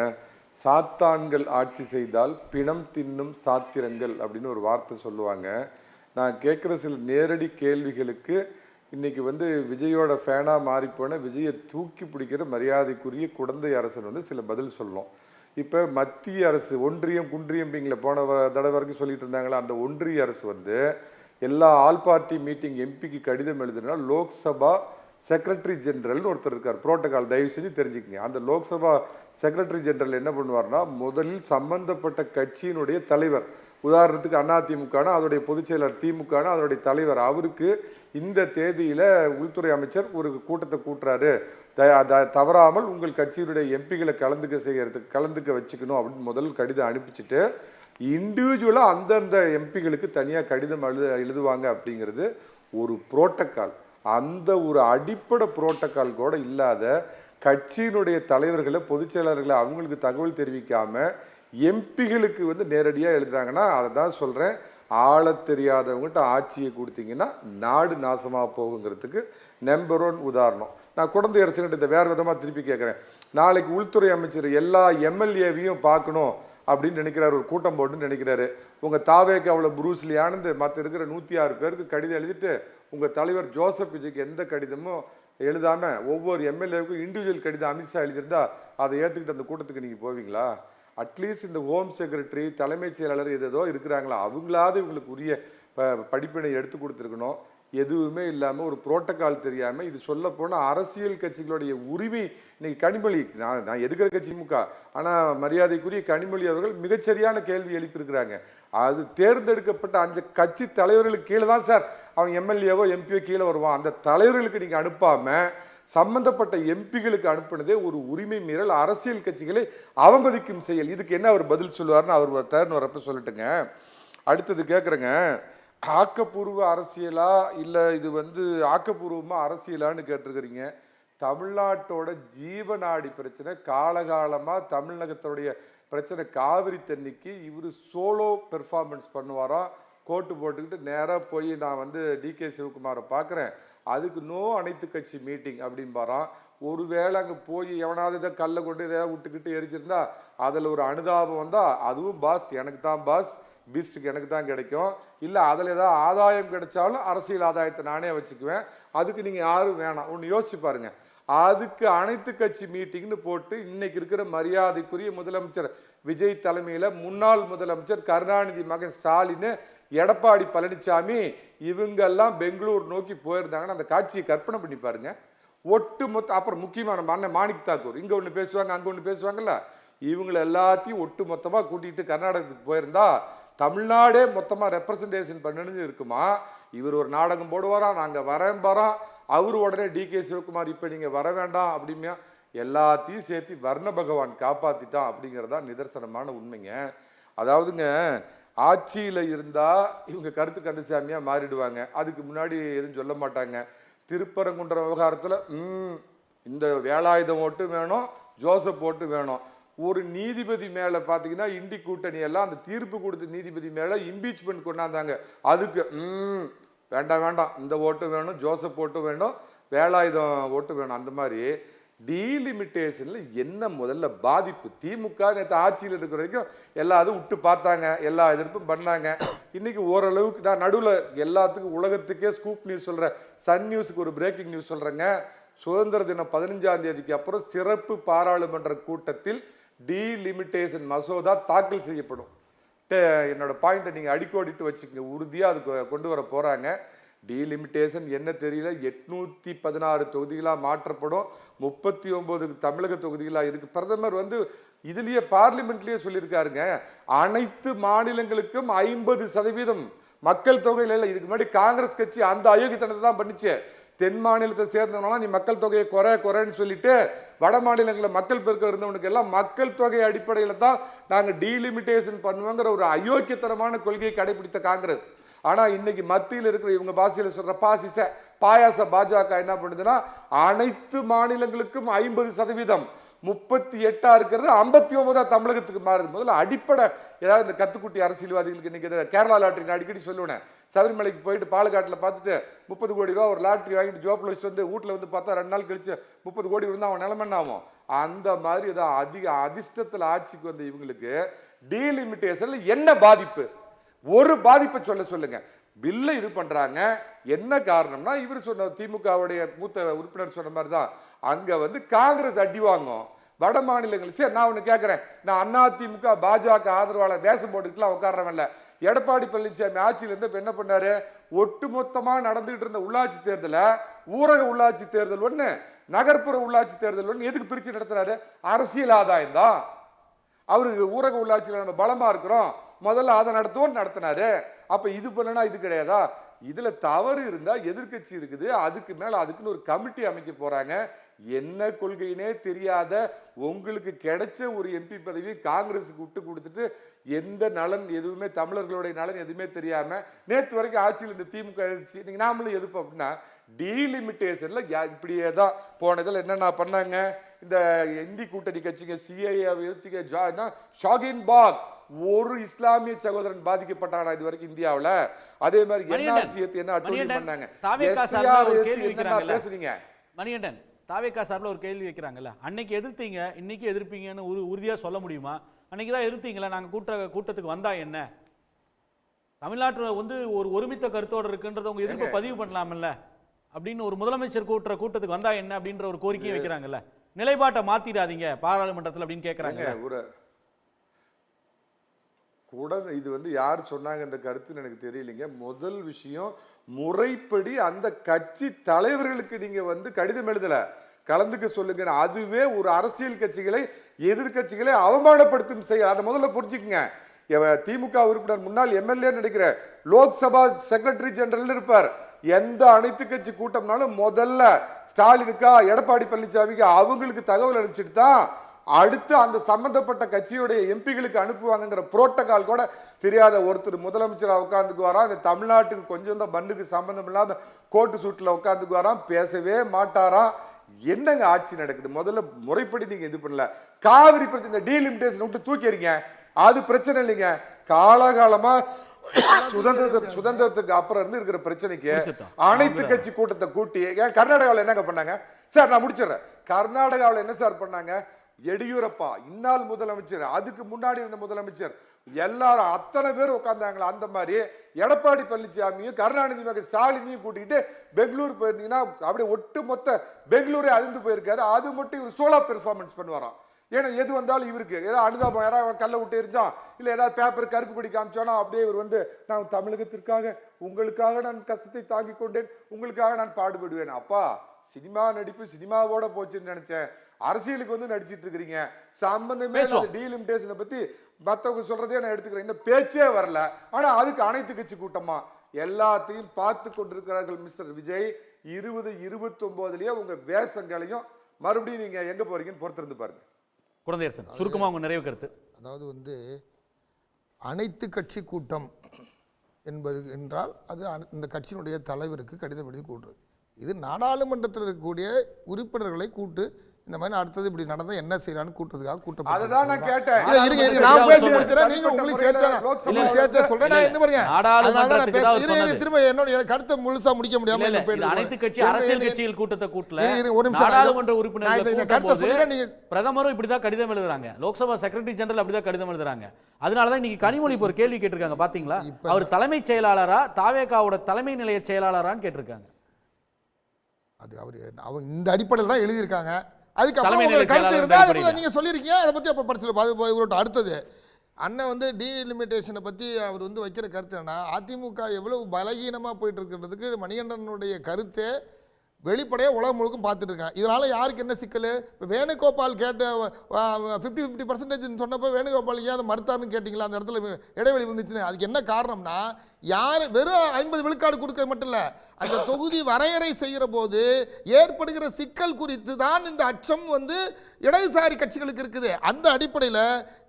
சாத்தான்கள் ஆட்சி செய்தால் பிணம் தின்னும் சாத்திரங்கள் அப்படின்னு ஒரு வார்த்தை சொல்லுவாங்க. நான் கேட்குற சில நேரடி கேள்விகளுக்கு இன்னைக்கு வந்து விஜயோட ஃபேனா மாறிப்போன விஜயை தூக்கி பிடிக்கிற மரியாதைக்குரிய குடந்தை அரசன் வந்து சில பதில் சொல்லணும். இப்போ மத்திய அரசு ஒன்றியம் குன்றியம்பிங்கள போன தடவை வரைக்கும் சொல்லிட்டு இருந்தாங்களா, அந்த ஒன்றிய அரசு வந்து எல்லா ஆல் பார்ட்டி மீட்டிங் எம்பிக்கு கடிதம் எழுதுனா லோக்சபா செக்ரட்டரி ஜெனரல்னு ஒருத்தர் இருக்கார், புரோட்டோகால் தயவு செஞ்சு தெரிஞ்சுக்கங்க. அந்த லோக்சபா செக்ரட்டரி ஜெனரல் என்ன பண்ணுவார்னா முதலில் சம்பந்தப்பட்ட கட்சியினுடைய தலைவர், உதாரணத்துக்கு அதிமுகனா அதோடைய பொதுச் செயலர், திமுகனா அதோடைய தலைவர், அவருக்கு இந்த தேதியில உள்துறை அமைச்சர் ஒரு கூட்டத்தை கூட்டுறாரு, தவறாமல் உங்கள் கட்சியினுடைய எம்பிகளை கலந்துக்க வச்சுக்கணும் அப்படின்னு முதல் கடிதம் அனுப்பிச்சுட்டு இண்டிவிஜுவலா அந்தந்த எம்பிகளுக்கு தனியாக கடிதம் எழுதுவாங்க. அப்படிங்கிறது ஒரு புரோட்டோகால். அந்த ஒரு அடிப்படை புரோட்டோகால் கூட இல்லாத கட்சியினுடைய தலைவர்களை பொதுச் செயலாளர்களை அவங்களுக்கு தகவல் தெரிவிக்காம எம்பிகளுக்கு வந்து நேரடியாக எழுதுறாங்கன்னா அதை தான் சொல்கிறேன், ஆள தெரியாதவங்ககிட்ட ஆட்சியை கொடுத்தீங்கன்னா நாடு நாசமாக போகுங்கிறதுக்கு நம்பர் 1 உதாரணம். நான் குழந்தை அரசுகிட்ட இதை வேறு விதமாக திருப்பி கேட்குறேன். நாளைக்கு உள்துறை அமைச்சர் எல்லா எம்எல்ஏவையும் பார்க்கணும் அப்படின்னு நினைக்கிறாரு, ஒரு கூட்டம் போட்டுன்னு நினைக்கிறாரு. உங்கள் தாவேக்கு அவ்வளோ புரூஸ்லி ஆனந்து மற்ற இருக்கிற 106 பேருக்கு கடிதம் எழுதிட்டு உங்கள் தலைவர் ஜோசப் விஜய்க்கு எந்த கடிதமும் எழுதாமல் ஒவ்வொரு எம்எல்ஏவுக்கும் இண்டிவிஜுவல் கடிதம் அமித்ஷா எழுதியிருந்தா அதை ஏற்றுக்கிட்டு அந்த கூட்டத்துக்கு நீங்கள் போவீங்களா? அட்லீஸ்ட் இந்த ஹோம் செக்ரட்டரி, தலைமைச் செயலாளர் ஏதோ இருக்கிறாங்களா, அவங்களாவது இவங்களுக்கு உரிய படிப்பினை எடுத்து கொடுத்துருக்கணும். எதுவுமே இல்லாமல் ஒரு புரோட்டோகால் தெரியாமல் இது சொல்ல போனால் அரசியல் கட்சிகளுடைய உரிமை. இன்னைக்கு கனிமொழி, நான் எதுக்கிற கட்சி திமுக, ஆனால் மரியாதைக்குரிய கனிமொழி அவர்கள் மிகச்சரியான கேள்வி எழுப்பியிருக்கிறாங்க. அது தேர்ந்தெடுக்கப்பட்ட அந்த கட்சி தலைவர்களுக்கு கீழே தான் சார் அவன் எம்எல்ஏவோ எம்பியோ கீழே வருவான். அந்த தலைவர்களுக்கு நீங்கள் அனுப்பாமல் சம்பந்தப்பட்ட எம்பிகளுக்கு அனுப்பினதே ஒரு உரிமை மீறல், அரசியல் கட்சிகளை அவமதிக்கும் செயல். இதுக்கு என்ன அவர் பதில் சொல்லுவார்னு அவர் டர்ன் வரப்ப சொல்லட்டுங்க. அடுத்தது கேட்குறேங்க, ஆக்கப்பூர்வ அரசியலா இல்லை இது வந்து ஆக்கப்பூர்வமாக அரசியலான்னு கேட்டிருக்கிறீங்க. தமிழ்நாட்டோட ஜீவநாடி பிரச்சனை, காலகாலமாக தமிழகத்துடைய பிரச்சனை, காவிரி தண்ணிக்கு இவர் சோலோ பெர்ஃபார்மன்ஸ் பண்ணுவாராம். கோட்டு போட்டுக்கிட்டு நேராக போய் நான் வந்து டிகே சிவகுமாரை பார்க்குறேன், அதுக்கு அனைத்து கட்சி மீட்டிங் அப்படின்பாரான். ஒருவேளை அங்கே போய் எவனாவது இதை கல்லை கொண்டு எதாவது விட்டுக்கிட்டு எரிச்சிருந்தா அதில் ஒரு அனுதாபம் வந்தால் அதுவும் பாஸ் எனக்கு தான் பாஸ், பீஸ்டுக்கு எனக்கு தான் கிடைக்கும், இல்லை அதில் ஏதாவது ஆதாயம் கிடைச்சாலும் அரசியல் ஆதாயத்தை நானே வச்சுக்குவேன், அதுக்கு நீங்கள் யாரும் வேணாம். ஒன்று யோசிச்சு பாருங்க. அதுக்கு அனைத்து கட்சி மீட்டிங்னு போட்டு இன்னைக்கு இருக்கிற மரியாதைக்குரிய முதலமைச்சர் விஜய் தலைமையில் முன்னாள் முதலமைச்சர் கருணாநிதி மகன் ஸ்டாலின், எடப்பாடி பழனிசாமி இவங்கெல்லாம் பெங்களூர் நோக்கி போயிருந்தாங்கன்னா அந்த காட்சியை கற்பனை பண்ணி பாருங்க. ஒட்டு மொத்த அப்புறம் முக்கியமான அண்ணன் மாணிக் தாக்கூர் இங்கே ஒன்று பேசுவாங்க அங்கே ஒன்று பேசுவாங்கல்ல, இவங்களை எல்லாத்தையும் ஒட்டு மொத்தமாக கூட்டிகிட்டு கர்நாடகத்துக்கு போயிருந்தா தமிழ்நாடே மொத்தமாக ரெப்ரசன்டேஷன் பண்ணணுன்னு இருக்குமா? இவர் ஒரு நாடகம் போடுவாராம், நாங்கள் வரேன் வரோம், அவர் உடனே டிகே சிவகுமார் இப்போ நீங்கள் வர வேண்டாம் அப்படின்னா எல்லாத்தையும் சேர்த்து வர்ண பகவான் காப்பாத்திட்டான் அப்படிங்கிறதா நிதர்சனமான உண்மைங்க. அதாவதுங்க ஆட்சியில் இருந்தால் இவங்க கருத்து கந்தசாமியாக மாறிடுவாங்க, அதுக்கு முன்னாடி எதுவும் சொல்ல மாட்டாங்க. திருப்பரங்குன்ற விவகாரத்தில் இந்த வேலாயுதம் ஓட்டு வேணும், ஜோசப் ஓட்டு வேணும். ஒரு நீதிபதி மேலே பார்த்தீங்கன்னா இண்டி கூட்டணி எல்லாம் அந்த தீர்ப்பு கொடுத்த நீதிபதி மேலே இம்பீச்மெண்ட் கொண்டாந்தாங்க. அதுக்கு வேண்டாம் வேண்டாம், இந்த ஓட்டு வேணும், ஜோசப் ஓட்டு வேணும், வேலாயுதம் ஓட்டு வேணும். அந்த மாதிரி டீலிமிட்டேஷன்ல என்ன முதல்ல பாதிப்பு? திமுக நேற்று ஆட்சியில் இருக்கிற வரைக்கும் எல்லாத்தையும் விட்டு பார்த்தாங்க, எல்லா எதிர்ப்பும் பண்ணாங்க. இன்னைக்கு ஓரளவுக்கு நான் நடுவில் எல்லாத்துக்கும் உலகத்துக்கே ஸ்கூப் நியூஸ் சொல்கிறேன், சன் நியூஸுக்கு ஒரு பிரேக்கிங் நியூஸ் சொல்கிறேங்க. சுதந்திர தினம் 15ஆம் தேதிக்கு அப்புறம் சிறப்பு பாராளுமன்ற கூட்டத்தில் டீலிமிட்டேஷன் மசோதா தாக்கல் செய்யப்படும். என்னோட பாயிண்ட்டை நீங்கள் அடிக்கோடிட்டு வச்சுக்கோங்க, உறுதியாக அதுக்கு கொண்டு வர போகிறாங்க. டீலிமிட்டேஷன் என்ன தெரியல, 816 தொகுதிகளாக மாற்றப்படும், 39 தமிழக தொகுதிகளாக இருக்குது. பிரதமர் வந்து இதுலேயே பார்லிமெண்ட்லேயே சொல்லியிருக்காருங்க, அனைத்து மாநிலங்களுக்கும் 50% மக்கள் தொகையில் இல்லை. இதுக்கு முன்னாடி காங்கிரஸ் கட்சி அந்த அயோக்கியத்தனத்தை தான் பண்ணிச்சு. தென் மாநிலத்தை சேர்ந்தவனா நீ மக்கள் தொகையை குறைன்னு சொல்லிட்டு வட மாநிலங்களில் மக்கள் பெருக்கம் இருந்தவனுக்கு எல்லாம் மக்கள் தொகை அடிப்படையில் தான் நாங்கள் டீலிமிட்டேஷன் பண்ணுவோங்கிற ஒரு அயோக்கியத்தனமான கொள்கையை கடைபிடித்த காங்கிரஸ். ஆனால் இன்னைக்கு மத்தியில் இருக்கிற இவங்க பாஷையில் சொல்ற பாயாச பாஜக என்ன பண்ணுதுன்னா அனைத்து மாநிலங்களுக்கும் 50%, 38 இருக்கிறது 59 தமிழகத்துக்கு மாறுது. முதல்ல அடிப்படை ஏதாவது இந்த கத்துக்குட்டி அரசியல்வாதிகளுக்கு இன்னைக்கு கேரளா லாட்டரி அடிக்கடி சொல்லுவேன், சபரிமலைக்கு போயிட்டு பாலக்காட்டில் பார்த்துட்டு 30 கோடி ரூபா ஒரு லாட்டரி வாங்கிட்டு ஜோப்பில் வச்சு வந்து வீட்டில் வந்து பார்த்தா 2 நாள் கழிச்சு 30 கோடி இருந்தால் அவன் நிலைமன் ஆகும். அந்த மாதிரி ஏதாவது அதிக அதிர்ஷ்டத்தில் ஆட்சிக்கு வந்த இவங்களுக்கு டீலிமிட்டேஷன்ல என்ன பாதிப்பு? ஒரு பாதிப்பை சொல்லுங்க. பில்லை இது பண்றாங்க, என்ன காரணம்னா இவர் சொன்ன திமுகவுடைய மூத்த உறுப்பினர் சொன்ன மாதிரி தான் அங்க வந்து காங்கிரஸ் அடி வாங்கும் வட மாநிலங்கள். சரி, நான் ஒண்ணு கேட்கிறேன், நான் அதிமுக பாஜக ஆதரவாளர் வேஷம் போட்டுக்கலாம் உட்கார்றவன்ல. எடப்பாடி பழனிசாமி ஆட்சியில இருந்து என்ன பண்ணாரு, ஒட்டுமொத்தமா நடந்துகிட்டு இருந்த உள்ளாட்சி தேர்தல ஊரக உள்ளாட்சி தேர்தல் ஒண்ணு, நகர்ப்புற உள்ளாட்சி தேர்தல் ஒண்ணு எதுக்கு பிரிச்சு நடத்துறாரு? அரசியல் ஆதாயம் தான். அவருக்கு ஊரக உள்ளாட்சியில் நம்ம பலமா இருக்கிறோம், முதல்ல அதை நடத்தினாரு. அப்ப இது பண்ணனா இது கிடையாதா? இதுல தவறு இருந்தா எதிர்கட்சி இருக்குது, அதுக்கு மேல அதுக்குன்னு ஒரு கமிட்டி அமைக்க போறாங்க. என்ன கொள்கையினே தெரியாத உங்களுக்கு கிடைச்ச ஒரு எம்பி பதவி காங்கிரஸுக்கு விட்டு கொடுத்துட்டு எந்த நலன் எதுவுமே தமிழர்களுடைய நலன் எதுவுமே தெரியாம நேற்று வரைக்கும் ஆட்சியில் இந்த திமுக எதிர்த்து நீங்க நாமளும் எதிர்ப்போம் அப்படின்னா டீலிமிட்டேஷன்ல இப்படியே தான் போனதில் என்னென்ன பண்ணாங்க. இந்த இந்தி கூட்டணி கட்சிங்க சிஐஏ எதிர்த்து ஷாகின் பாக் ஒரு இஸ்லாமிய சகோதரன் பாதிக்கப்பட்டானா இது வரைக்கும் இந்தியாவில்? அதே மாதிரி என்ஆர்சி என்ன அட்டூழியம் பண்ணாங்க? பேசுறீங்க மணிகண்டன், தாவேகா சார்பில் ஒரு கேள்வி வைக்கிறாங்கல்ல, அன்னைக்கு எதிர்த்தீங்க இன்னைக்கு எதிர்ப்பீங்கன்னு உறுதியா சொல்ல முடியுமா? அன்னைக்கு தான் எதிர்த்தீங்களா, நாங்க கூட்டத்துக்கு வந்தா என்ன? தமிழ்நாட்டில் வந்து ஒரு ஒருமித்த கருத்தோடு இருக்குன்றத உங்க எதிர்ப்பை பதிவு பண்ணலாம்ல அப்படின்னு ஒரு முதலமைச்சர் கூட்டத்துக்கு வந்தா என்ன அப்படின்ற ஒரு கோரிக்கையை வைக்கிறாங்கல்ல, நிலைப்பாட்டை மாத்திராதீங்க பாராளுமன்றத்தில் அப்படின்னு கேட்கறாங்க. கூட இது வந்து யார் சொன்னாங்க இந்த கருத்துன்னு எனக்கு தெரியலைங்க. முதல் விஷயம், முறைப்படி அந்த கட்சி தலைவர்களுக்கு நீங்க வந்து கடிதம் எழுதல, கலந்துக்க சொல்லுங்க. அதுவே ஒரு அரசியல் கட்சிகளை எதிர்கட்சிகளை அவமானப்படுத்தும் செயல். அதை முதல்ல புரிஞ்சுக்குங்க. திமுக உறுப்பினர் முன்னாள் எம்எல்ஏ நடிக்கிற லோக்சபா செக்ரட்டரி ஜெனரல் இருப்பார். எந்த அனைத்து கட்சி கூட்டம்னாலும் முதல்ல ஸ்டாலினுக்கா எடப்பாடி பழனிசாமிக்கு அவங்களுக்கு தகவல் அனுப்பிச்சுட்டு தான் அடுத்து அந்த சம்பந்தப்பட்ட கட்சியுடைய எம்பிகளுக்கு அனுப்புவாங்கிற புரோட்டோகால் கூட தெரியாத ஒருத்தர் முதலமைச்சராக உட்காந்துக்கு வரான். இந்த தமிழ்நாட்டுக்கு கொஞ்சம் தான் மண்ணுக்கு சம்பந்தம் இல்லாத கோட்டு சூட்டில் உட்காந்துக்கு வரான், பேசவே மாட்டாராம். என்னங்க ஆட்சி நடக்குது? முதல்ல முறைப்படி நீங்க இது பண்ணல. காவிரி பிரச்சனை டீலிமிட்டேஷன் விட்டு தூக்கிறீங்க, அது பிரச்சனை இல்லைங்க. காலகாலமா சுதந்திரத்துக்கு அப்புறம் இருந்து இருக்கிற பிரச்சனைக்கு அனைத்து கட்சி கூட்டத்தை கூட்டி கர்நாடகாவில் என்னங்க பண்ணாங்க சார்? நான் முடிச்சிடறேன். கர்நாடகாவில் என்ன சார் பண்ணாங்க? எடியூரப்பா இந்நாள் முதலமைச்சர், அதுக்கு முன்னாடி இருந்த முதலமைச்சர் எல்லாரும் அத்தனை பேர் உட்கார்ந்தாங்களா? அந்த மாதிரி எடப்பாடி பழனிசாமியும் கருணாநிதி மகன் ஸ்டாலினையும் கூட்டிக்கிட்டு பெங்களூர் போயிருந்தீங்கன்னா அப்படியே ஒட்டு மொத்த பெங்களூரே அதிர்ந்து போயிருக்காரு. அது மட்டும் இவர் சோலா பெர்ஃபார்மன்ஸ் பண்ணுவாராம். ஏன்னா எது வந்தாலும் இவருக்கு ஏதாவது அனுதாபம், யாராவது கல்லை விட்டு எரிஞ்சான் இல்லை ஏதாவது பேப்பர் கருப்பு கொடி காமிச்சோன்னா அப்படியே இவர் வந்து நான் தமிழகத்திற்காக உங்களுக்காக நான் கஷ்டத்தை தாங்கிக் கொண்டேன், உங்களுக்காக நான் பாடுபடுவேன். அப்பா சினிமா நடிப்பு சினிமாவோட போச்சுன்னு நினைச்சேன், அரசியலுக்கு வந்து நடிச்சிட்டு இருக்கிறீங்க. சம்பந்தமே டீலிமிட்டேஷனை பத்தி மற்றவங்க சொல்றதே நான் எடுத்துக்கிறேன், இன்னும் பேச்சே வரல. ஆனா அதுக்கு அனைத்து கட்சி கூட்டமா எல்லாத்தையும் பார்த்து கொண்டிருக்கிறார்கள் மிஸ்டர் விஜய். 2029 உங்க வேஷங்களையும் மறுபடியும் நீங்க எங்க போறீங்கன்னு பொறுத்திருந்து பாருங்க. குழந்தையரசன், சுருக்கமா உங்க நிறைவு கருத்து. அதாவது அனைத்து கட்சி கூட்டம் என்பது என்றால் அது இந்த கட்சியினுடைய தலைவருக்கு கடிதம் எழுதி கூட்டுறது. இது நாடாளுமன்றத்தில் இருக்கக்கூடிய உறுப்பினர்களை கூட்டு இந்த மாதிரி அடுத்தது இப்படி நடந்தா என்ன செய்யறான்னு கூட்டுறதுக்காக கூட்டம். அதுதான் நான் கேட்டேன். நான் பேசி முடிச்சேன், நீங்க உங்களுக்கு சேர்த்து சொல்றேன். நான் என்ன பாருங்க, திரும்ப என்னோட கருத்தை முழுசா முடிக்க முடியாம அனைத்து கட்சி அரசியல் கட்சிகள் கூட்டத்தை கூட்டல நாடாளுமன்ற உறுப்பினர்கள் பிரதமரும் இப்படிதான் கடிதம் எழுதுறாங்க, லோக்சபா செக்ரட்டரி ஜெனரல் அப்படிதான் கடிதம் எழுதுறாங்க. அதனாலதான் இன்னைக்கு கனிமொழி ஒரு கேள்வி கேட்டிருக்காங்க பாத்தீங்களா, அவர் தலைமைச் செயலாளரா தாவேகாவோட தலைமை நிலைய செயலாளரான்னு கேட்டிருக்காங்க. அது அவர் இந்த அடிப்படையில் தான் எழுதியிருக்காங்க. அதுக்கப்புறம் கருத்து இருந்தால் நீங்க சொல்லியிருக்கீங்க, அதை பத்தி அப்ப படிச்சு அடுத்தது அண்ணன் டீலிமிட்டேஷனை பத்தி அவர் வைக்கிற கருத்து என்னன்னா, அதிமுக எவ்வளவு பலகீனமா போயிட்டு இருக்கிறதுக்கு மணிகண்டனுடைய கருத்து வெளிப்படையாக உலகம் முழுக்கும் பார்த்துட்டு இருக்காங்க. இதனால யாருக்கு என்ன சிக்கல்? இப்போ வேணுகோபால் கேட்ட 50% சொன்னப்போ வேணுகோபால் ஏன் அதை மறுத்தாருன்னு கேட்டிங்களா? அந்த இடத்துல இடைவெளி வந்துச்சுன்னு அதுக்கு என்ன காரணம்னா, யார் வெறும் 50 விழுக்காடு கொடுக்க மட்டும் இல்லை, அந்த தொகுதி வரையறை செய்கிற போது ஏற்படுகிற சிக்கல் குறித்து தான் இந்த அச்சம் இடதுசாரி கட்சிகளுக்கு இருக்குது. அந்த அடிப்படையில்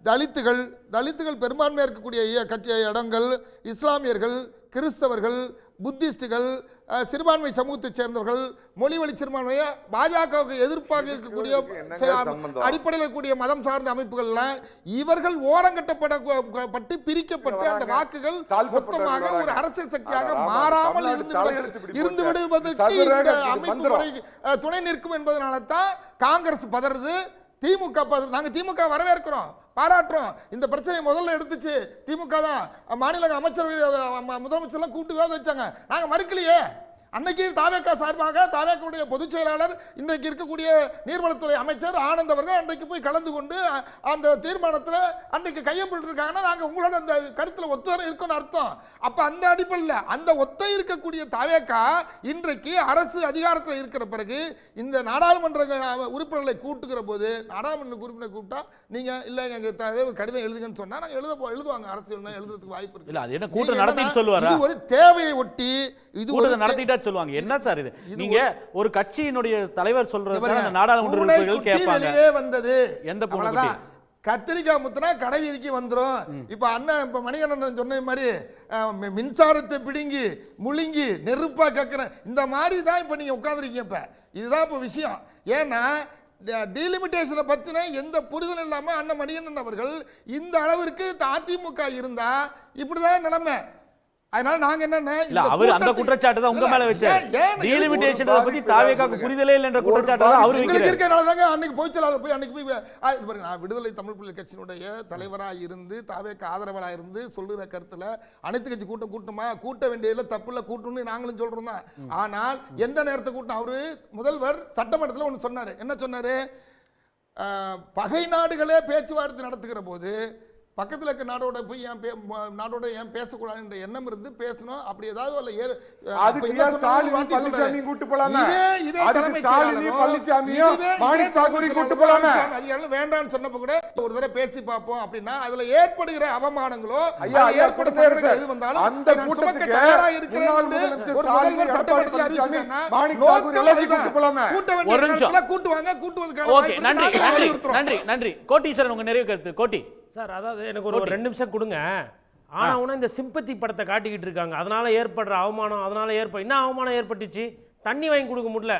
தலித்துகள் பெரும்பான்மையாக இருக்கக்கூடிய கட்சி இடங்கள், இஸ்லாமியர்கள், கிறிஸ்தவர்கள், புத்திஸ்டுகள், சிறுபான்மை சமூகத்தை சேர்ந்தவர்கள், மொழிவழி சிறுபான்மையை பாஜகவுக்கு எதிர்ப்பாக இருக்கக்கூடிய அடிப்படையில் இருக்கக்கூடிய மதம் சார்ந்த அமைப்புகள்லாம் இவர்கள் ஓரங்கட்டப்பட்டு பிரிக்கப்பட்டு அந்த வாக்குகள் மொத்தமாக ஒரு அரசியல் சக்தியாக மாறாமல் இருந்து விடுவதற்கு இந்த அமைப்பு துணை நிற்கும் என்பதனால தான் காங்கிரஸ் பதறது, திமுக பதறது. நாங்கள் திமுக வரவேற்கிறோம், பாராட்டுறோம். இந்த பிரச்சனையை முதல்ல எடுத்துச்சு திமுக தான். மாநில அமைச்சரவை முதலமைச்சர்லாம் கூட்டு விவாதம் வச்சாங்க, நாங்கள் மறுக்கலையே. அன்னைக்கு தாவேகா சார்பாக தாவேகாவுடைய பொதுச் செயலாளர், இன்றைக்கு இருக்கக்கூடிய நீர்வளத்துறை அமைச்சர் ஆனந்த் அவர்கள் அன்றைக்கு போய் கலந்து கொண்டு அந்த தீர்மானத்தில் அன்றைக்கு கையெழுத்திருக்காங்கன்னா நாங்கள் உங்களோட அந்த கருத்தில் ஒத்துதானே இருக்கணும்னு அர்த்தம். அப்போ அந்த அடிப்படையில் அந்த ஒத்த இருக்கக்கூடிய தாவேகா இன்றைக்கு அரசு அதிகாரத்தில் இருக்கிற பிறகு இந்த நாடாளுமன்ற உறுப்பினர்களை கூட்டுகிற போது, நாடாளுமன்ற உறுப்பினரை கூப்பிட்டா நீங்கள் இல்லை எங்கள் தலைவர் கடிதம் எழுதுங்கன்னு சொன்னால் நாங்கள் எழுதுவாங்க. அரசியல் எழுதுறதுக்கு வாய்ப்பு இருக்கு. இல்லை, அது என்ன கூட்டம் நடத்திட்டு சொல்லுவாரா? இது ஒரு தேவையை ஒட்டி இது ஒரு நடத்திட்டா சொல்லுவாங்க. என்ன சார் இது? நீங்க ஒரு கட்சியினுடைய தலைவர் சொல்றது நாடாளுமன்ற உறுப்பினர்கள் கேட்பாங்க. வந்தது எந்த பூனை? கத்திரிக்காய் முத்தினா கடை வீதிக்கு வந்துடும். இப்ப அண்ணன் இப்ப மணிகண்டன் சொன்ன மாதிரி மின்சாரத்தை பிடுங்கி முழுங்கி நெருப்பா கக்கிற இந்த மாதிரி தான் இப்ப நீங்க உட்கார்ந்துருக்கீங்க. இப்ப இதுதான் இப்ப விஷயம். ஏன்னா டீலிமிட்டேஷனை பத்தின எந்த புரிதல் இல்லாம அண்ணன் மணிகண்டன் அவர்கள் இந்த அளவிற்கு அதிமுக இருந்தா இப்படிதான் நிலைமை. அதனால நாங்க என்னன்னா அவர் அந்த குற்றச்சாட்டு தான் உங்க மேல வச்சார். டீலிமிட்டேஷன் பத்தி தாவேகாக்கு புரிதலே இல்ல என்ற குற்றச்சாட்டு தான் அவர் வைக்கிறார். இருக்கறனால தாங்க அன்னைக்கு பொய்ச்சலாளர் போய் அன்னைக்கு போய் நான் விடுதலை தமிழ் புலிகள் கட்சியினுடைய தலைவரா இருந்து தாவேகா ஆதரவரா இருந்து சொல்லுற கருத்துல அனைத்து கட்சி கூட்ட வேண்டியதுல தப்பு இல்ல, கூட்டணும்னு நாங்களும் சொல்றோம் தான். ஆனால் எந்த நேரத்தை கூட்டம்? அவரு முதல்வர் சட்டமன்றத்தில் ஒன்று சொன்னாரு. என்ன சொன்னாரு? பகை நாடுகளே பேச்சுவார்த்தை நடத்துகிற போது பக்கத்தில் இருக்க நாடோட போய் நாடோட ஏன் பேசக்கூடாது என்ற எண்ணம் இருந்து பேசணும். அப்படி ஏதாவது வேண்டாம்னு சொன்னப்ப கூட ஒரு தடவை பேசி பார்ப்போம் அப்படின்னா அதுல ஏற்படுகிற அவமானங்களோ ஏற்படுகிற எது வந்தாலும் அந்த தயாரா இருக்கிறேன் ஒரு முதல்வர் சட்டமன்றத்தில் அறிவிச்சாங்கன்னா கூட்ட வேண்டிய கூட்டுவாங்க. கூட்டுவதற்கான நன்றி. கோட்டீஸ்வரன், உங்க நிறைவு கருத்து. கோட்டி சார், அதாவது எனக்கு ஒரு 2 நிமிஷம் கொடுங்க. ஆனால் இந்த சிம்பத்தி படத்தை காட்டிக்கிட்டு இருக்காங்க. அதனால ஏற்படுற அவமானம், அதனால என்ன அவமானம் ஏற்பட்டுச்சு? தண்ணி வாங்கி கொடுக்க முடியல.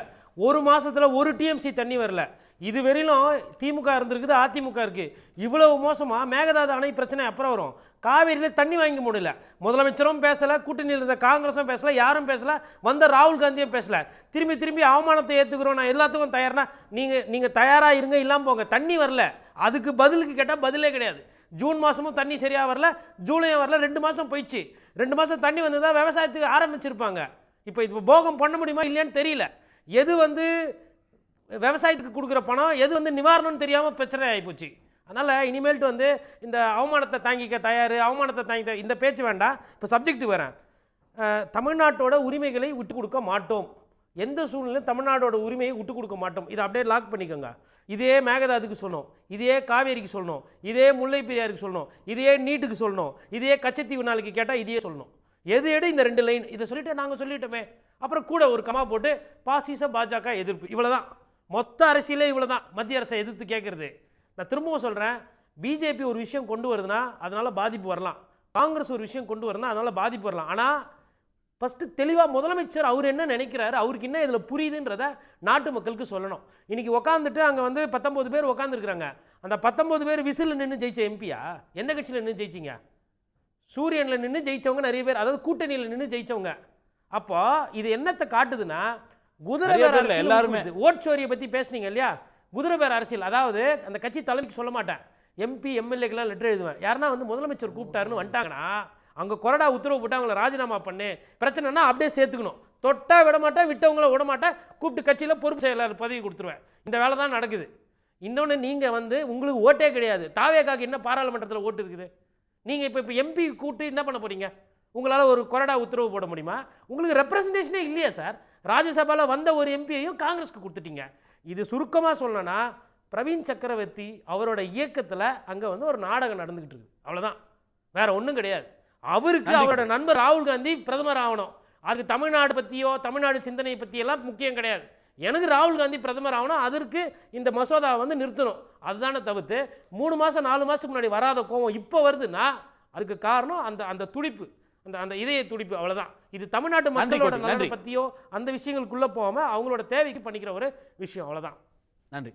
ஒரு மாசத்துல ஒரு டிஎம்சி தண்ணி வரல. இது வரையிலும் திமுக இருந்திருக்குது, அதிமுக இருக்கு. இவ்வளவு மோசமா மேகதாது அணை பிரச்சனை அப்புறம் வரும். காவிரியில் தண்ணி வாங்க முடியல. முதலமைச்சரும் பேசல, கூட்டணியில் இருந்த காங்கிரஸும் பேசல, யாரும் பேசல, வந்த ராகுல் காந்தியும் பேசல. திரும்பி அவமானத்தை ஏற்றுக்கிறோம், நான் எல்லாத்துக்கும் தயார்னா நீங்க தயாரா இருங்க, இல்லாமல் போங்க. தண்ணி வரல, அதுக்கு பதிலுக்கு கேட்டால் பதிலே கிடையாது. ஜூன் மாதமும் தண்ணி சரியாக வரல, ஜூலையும் வரல, 2 மாதம் போயிடுச்சு. 2 மாதம் தண்ணி வந்து தான் விவசாயத்துக்கு ஆரம்பிச்சிருப்பாங்க. இப்போ போகம் பண்ண முடியுமா இல்லையான்னு தெரியல. எது விவசாயத்துக்கு கொடுக்குற பணம், எது நிவாரணம்னு தெரியாமல் பிரச்சனை ஆகிப்போச்சு. அதனால் இனிமேல்ட்டு இந்த அவமானத்தை தாங்கிக்க தயார், அவமானத்தை தாங்கிக்க இந்த பேச்சு வேண்டாம். இப்போ சப்ஜெக்ட் வரேன். தமிழ்நாட்டோட உரிமைகளை விட்டு கொடுக்க மாட்டோம். எந்த சூழ்நிலையும் தமிழ்நாடோட உரிமையை விட்டு கொடுக்க மாட்டோம். இதை அப்படியே லாக் பண்ணிக்கோங்க. இதே மேகதாதுக்கு சொல்லணும், இதே காவேரிக்கு சொல்லணும், இதே முல்லை பெரியாருக்கு சொல்லணும், இதே நீட்டுக்கு சொல்லணும், இதே கச்சத்தீவு நாளைக்கு கேட்டால் இதையே சொல்லணும். எது எடு இந்த 2 லைன் இதை சொல்லிட்டு நாங்கள் சொல்லிட்டோமே. அப்புறம் கூட ஒரு கமா போட்டு பாசிச பாஜக எதிர்ப்பு, இவ்வளோதான். மொத்த அரசியலே இவ்வளோதான் மத்திய அரசை எதிர்த்து கேட்குறது. நான் திரும்பவும் சொல்கிறேன், பிஜேபி ஒரு விஷயம் கொண்டு வருதுன்னா அதனால் பாதிப்பு வரலாம், காங்கிரஸ் ஒரு விஷயம் கொண்டு வருதுன்னா அதனால் பாதிப்பு வரலாம். ஆனால் ஃபஸ்ட்டு தெளிவாக முதலமைச்சர் அவர் என்ன நினைக்கிறாரு, அவருக்கு என்ன இதில் புரியுதுன்றதை நாட்டு மக்களுக்கு சொல்லணும். இன்றைக்கி உட்காந்துட்டு அங்கே வந்து 19 பேர் உட்காந்துருக்குறாங்க. அந்த 19 பேர் விசில் நின்று ஜெயிச்ச எம்பியா? எந்த கட்சியில் நின்று ஜெயிச்சிங்க? சூரியனில் நின்று ஜெயித்தவங்க நிறைய பேர், அதாவது கூட்டணியில் நின்று ஜெயித்தவங்க. அப்போ இது என்னத்தை காட்டுதுன்னா குதிரை பேர் அரசியல். எல்லாருமே ஓட்சோரியை பற்றி பேசுனீங்க இல்லையா, குதிரை பேர் அரசியல். அதாவது அந்த கட்சி தலைமைக்கு சொல்ல மாட்டேன், எம்பி எம்எல்ஏக்கெல்லாம் லெட்டர் எழுதுவேன். யாருன்னா வந்து முதலமைச்சர் கூப்பிட்டாருன்னு வந்துட்டாங்கன்னா அங்கே கொறடா உத்தரவு போட்டு அவங்கள ராஜினாமா பண்ணு, பிரச்சனைனா அப்படியே சேர்த்துக்கணும். தொட்டா விட மாட்டேன், விட்டவங்கள விட மாட்டேன், கூப்பிட்டு கட்சியில் பொறுப்பு செயலாளர் பதவி கொடுத்துருவேன். இந்த வேலை தான் நடக்குது. இன்னொன்று, நீங்கள் வந்து உங்களுக்கு ஓட்டே கிடையாது. தாவேக்காக்கு என்ன பாராளுமன்றத்தில் ஓட்டு இருக்குது? நீங்கள் இப்போ எம்பி கூப்பிட்டு என்ன பண்ண போகிறீங்க? உங்களால் ஒரு கொறடா உத்தரவு போட முடியுமா? உங்களுக்கு ரெப்ரசன்டேஷனே இல்லையா சார்? ராஜ்யசபாவில் வந்த ஒரு எம்பியையும் காங்கிரஸ்க்கு கொடுத்துட்டீங்க. இது சுருக்கமாக சொல்லணும்னா பிரவீன் சக்கரவர்த்தி அவரோட இயக்கத்தில் அங்கே வந்து ஒரு நாடகம் நடந்துக்கிட்டு இருக்குது, அவ்வளோதான், வேற ஒன்றும் கிடையாது. அவருக்கு அவரோட நண்பர் ராகுல் காந்தி பிரதமர் ஆகணும். அதுக்கு தமிழ்நாடு பற்றியோ தமிழ்நாடு சிந்தனை பற்றியெல்லாம் முக்கியம் கிடையாது. எனக்கு ராகுல் காந்தி பிரதமர் ஆகணும், அதற்கு இந்த மசோதாவை வந்து நிறுத்தணும், அதுதானே தவிர்த்து 3 மாதம் 4 மாதத்துக்கு முன்னாடி வராத கோவம் இப்போ வருதுன்னா அதுக்கு காரணம் அந்த அந்த துடிப்பு, அந்த அந்த இதய துடிப்பு, அவ்வளோதான். இது தமிழ்நாட்டு மக்களோட நலனை பற்றியோ அந்த விஷயங்களுக்குள்ளே போகாமல் அவங்களோட தேவைக்கு பண்ணிக்கிற ஒரு விஷயம், அவ்வளோதான். நன்றி.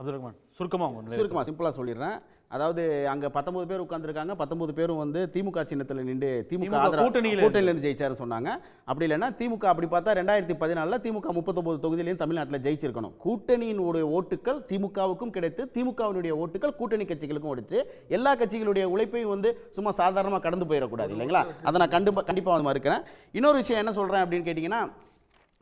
அப்துல் ரஹ்மான், சுருக்கமாக சிம்பிளாக சொல்லிடுறேன். அதாவது அங்கே 19 பேர் உட்காந்துருக்காங்க, 19 பேரும் வந்து திமுக சின்னத்தில் நின்று திமுக கூட்டணியிலேருந்து ஜெயிச்சாரு சொன்னாங்க. அப்படி இல்லைன்னா திமுக அப்படி பார்த்தா 2014 திமுக 39 தொகுதியிலையும் தமிழ்நாட்டில் ஜெயிச்சிருக்கணும். கூட்டணியினுடைய ஓட்டுகள் திமுகவுக்கும் கிடைத்து திமுகவினுடைய ஓட்டுகள் கூட்டணி கட்சிகளுக்கும் ஒடிச்சு எல்லா கட்சிகளுடைய உழைப்பையும் வந்து சும்மா சாதாரணமாக கடந்து போயிடக்கூடாது இல்லைங்களா? அதை நான் கண்டிப்பாக வந்து மறுக்கிறேன். இன்னொரு விஷயம் என்ன சொல்கிறேன் அப்படின்னு கேட்டிங்கன்னா,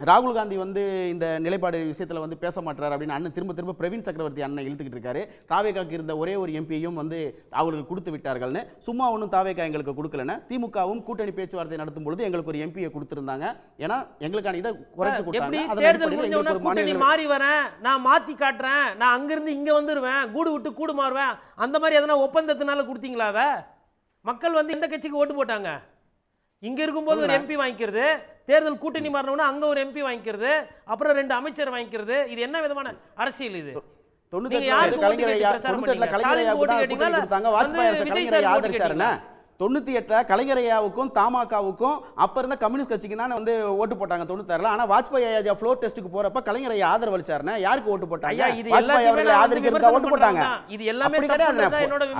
ராகுல் காந்தி வந்து இந்த நிலைப்பாடு விஷயத்தில் வந்து பேச மாட்டார் அப்படின்னு அண்ணன் திரும்ப பிரவீன் சக்கரவர்த்தி அண்ணன் இழுத்துக்கிட்டு இருக்காரு. தாவேக்காக்கு இருந்த ஒரே ஒரு எம்பியையும் வந்து அவங்களுக்கு கொடுத்து விட்டார்கள்னு. சும்மா ஒன்றும் தாவேக்கா எங்களுக்கு கொடுக்கலன்னு திமுகவும் கூட்டணி பேச்சுவார்த்தை நடத்தும் பொழுது எங்களுக்கு ஒரு எம்பியை கொடுத்துருந்தாங்க. ஏன்னா எங்களுக்கான இதை குறைச்சு கொடுத்தாங்க. மாறி வரேன், நான் மாற்றி காட்டுறேன், நான் அங்கிருந்து இங்கே வந்துடுவேன், கூடு விட்டு கூடு மாறுவேன், அந்த மாதிரி எதனா ஒப்பந்தத்தினால கொடுத்தீங்களா? அதை மக்கள் வந்து எந்த கட்சிக்கு ஓட்டு போட்டாங்க? இங்கே இருக்கும்போது ஒரு எம்பி வாங்கிக்கிறது, தேர்தல் கூட்டணி மாறினோம்னா அங்கே ஒரு எம்பி வாங்கிக்கிறது, அப்புறம் 2 அமைச்சர் வாங்கிக்கிறது. இது என்ன விதமான அரசியல் இது? கலைஞரையாவுக்கும் தமாகவுக்கும் அப்ப இருந்த கம்யூனிஸ்ட் கட்சிக்கு தான் வந்து ஓட்டு போட்டாங்க 96ல. ஆனா வாஜ்பாய் ஐயா ஃப்ளோர் டெஸ்ட்டுக்கு போறப்ப கலைஞரை ஆதரவு அளிச்சாருன்னா யாருக்கு ஓட்டு போட்டாங்க? வாஜ்பாய் அவர்களை ஆதரிக்கிறதுக்கு ஓட்டு போட்டாங்க. இது எல்லாமே கிடையாது.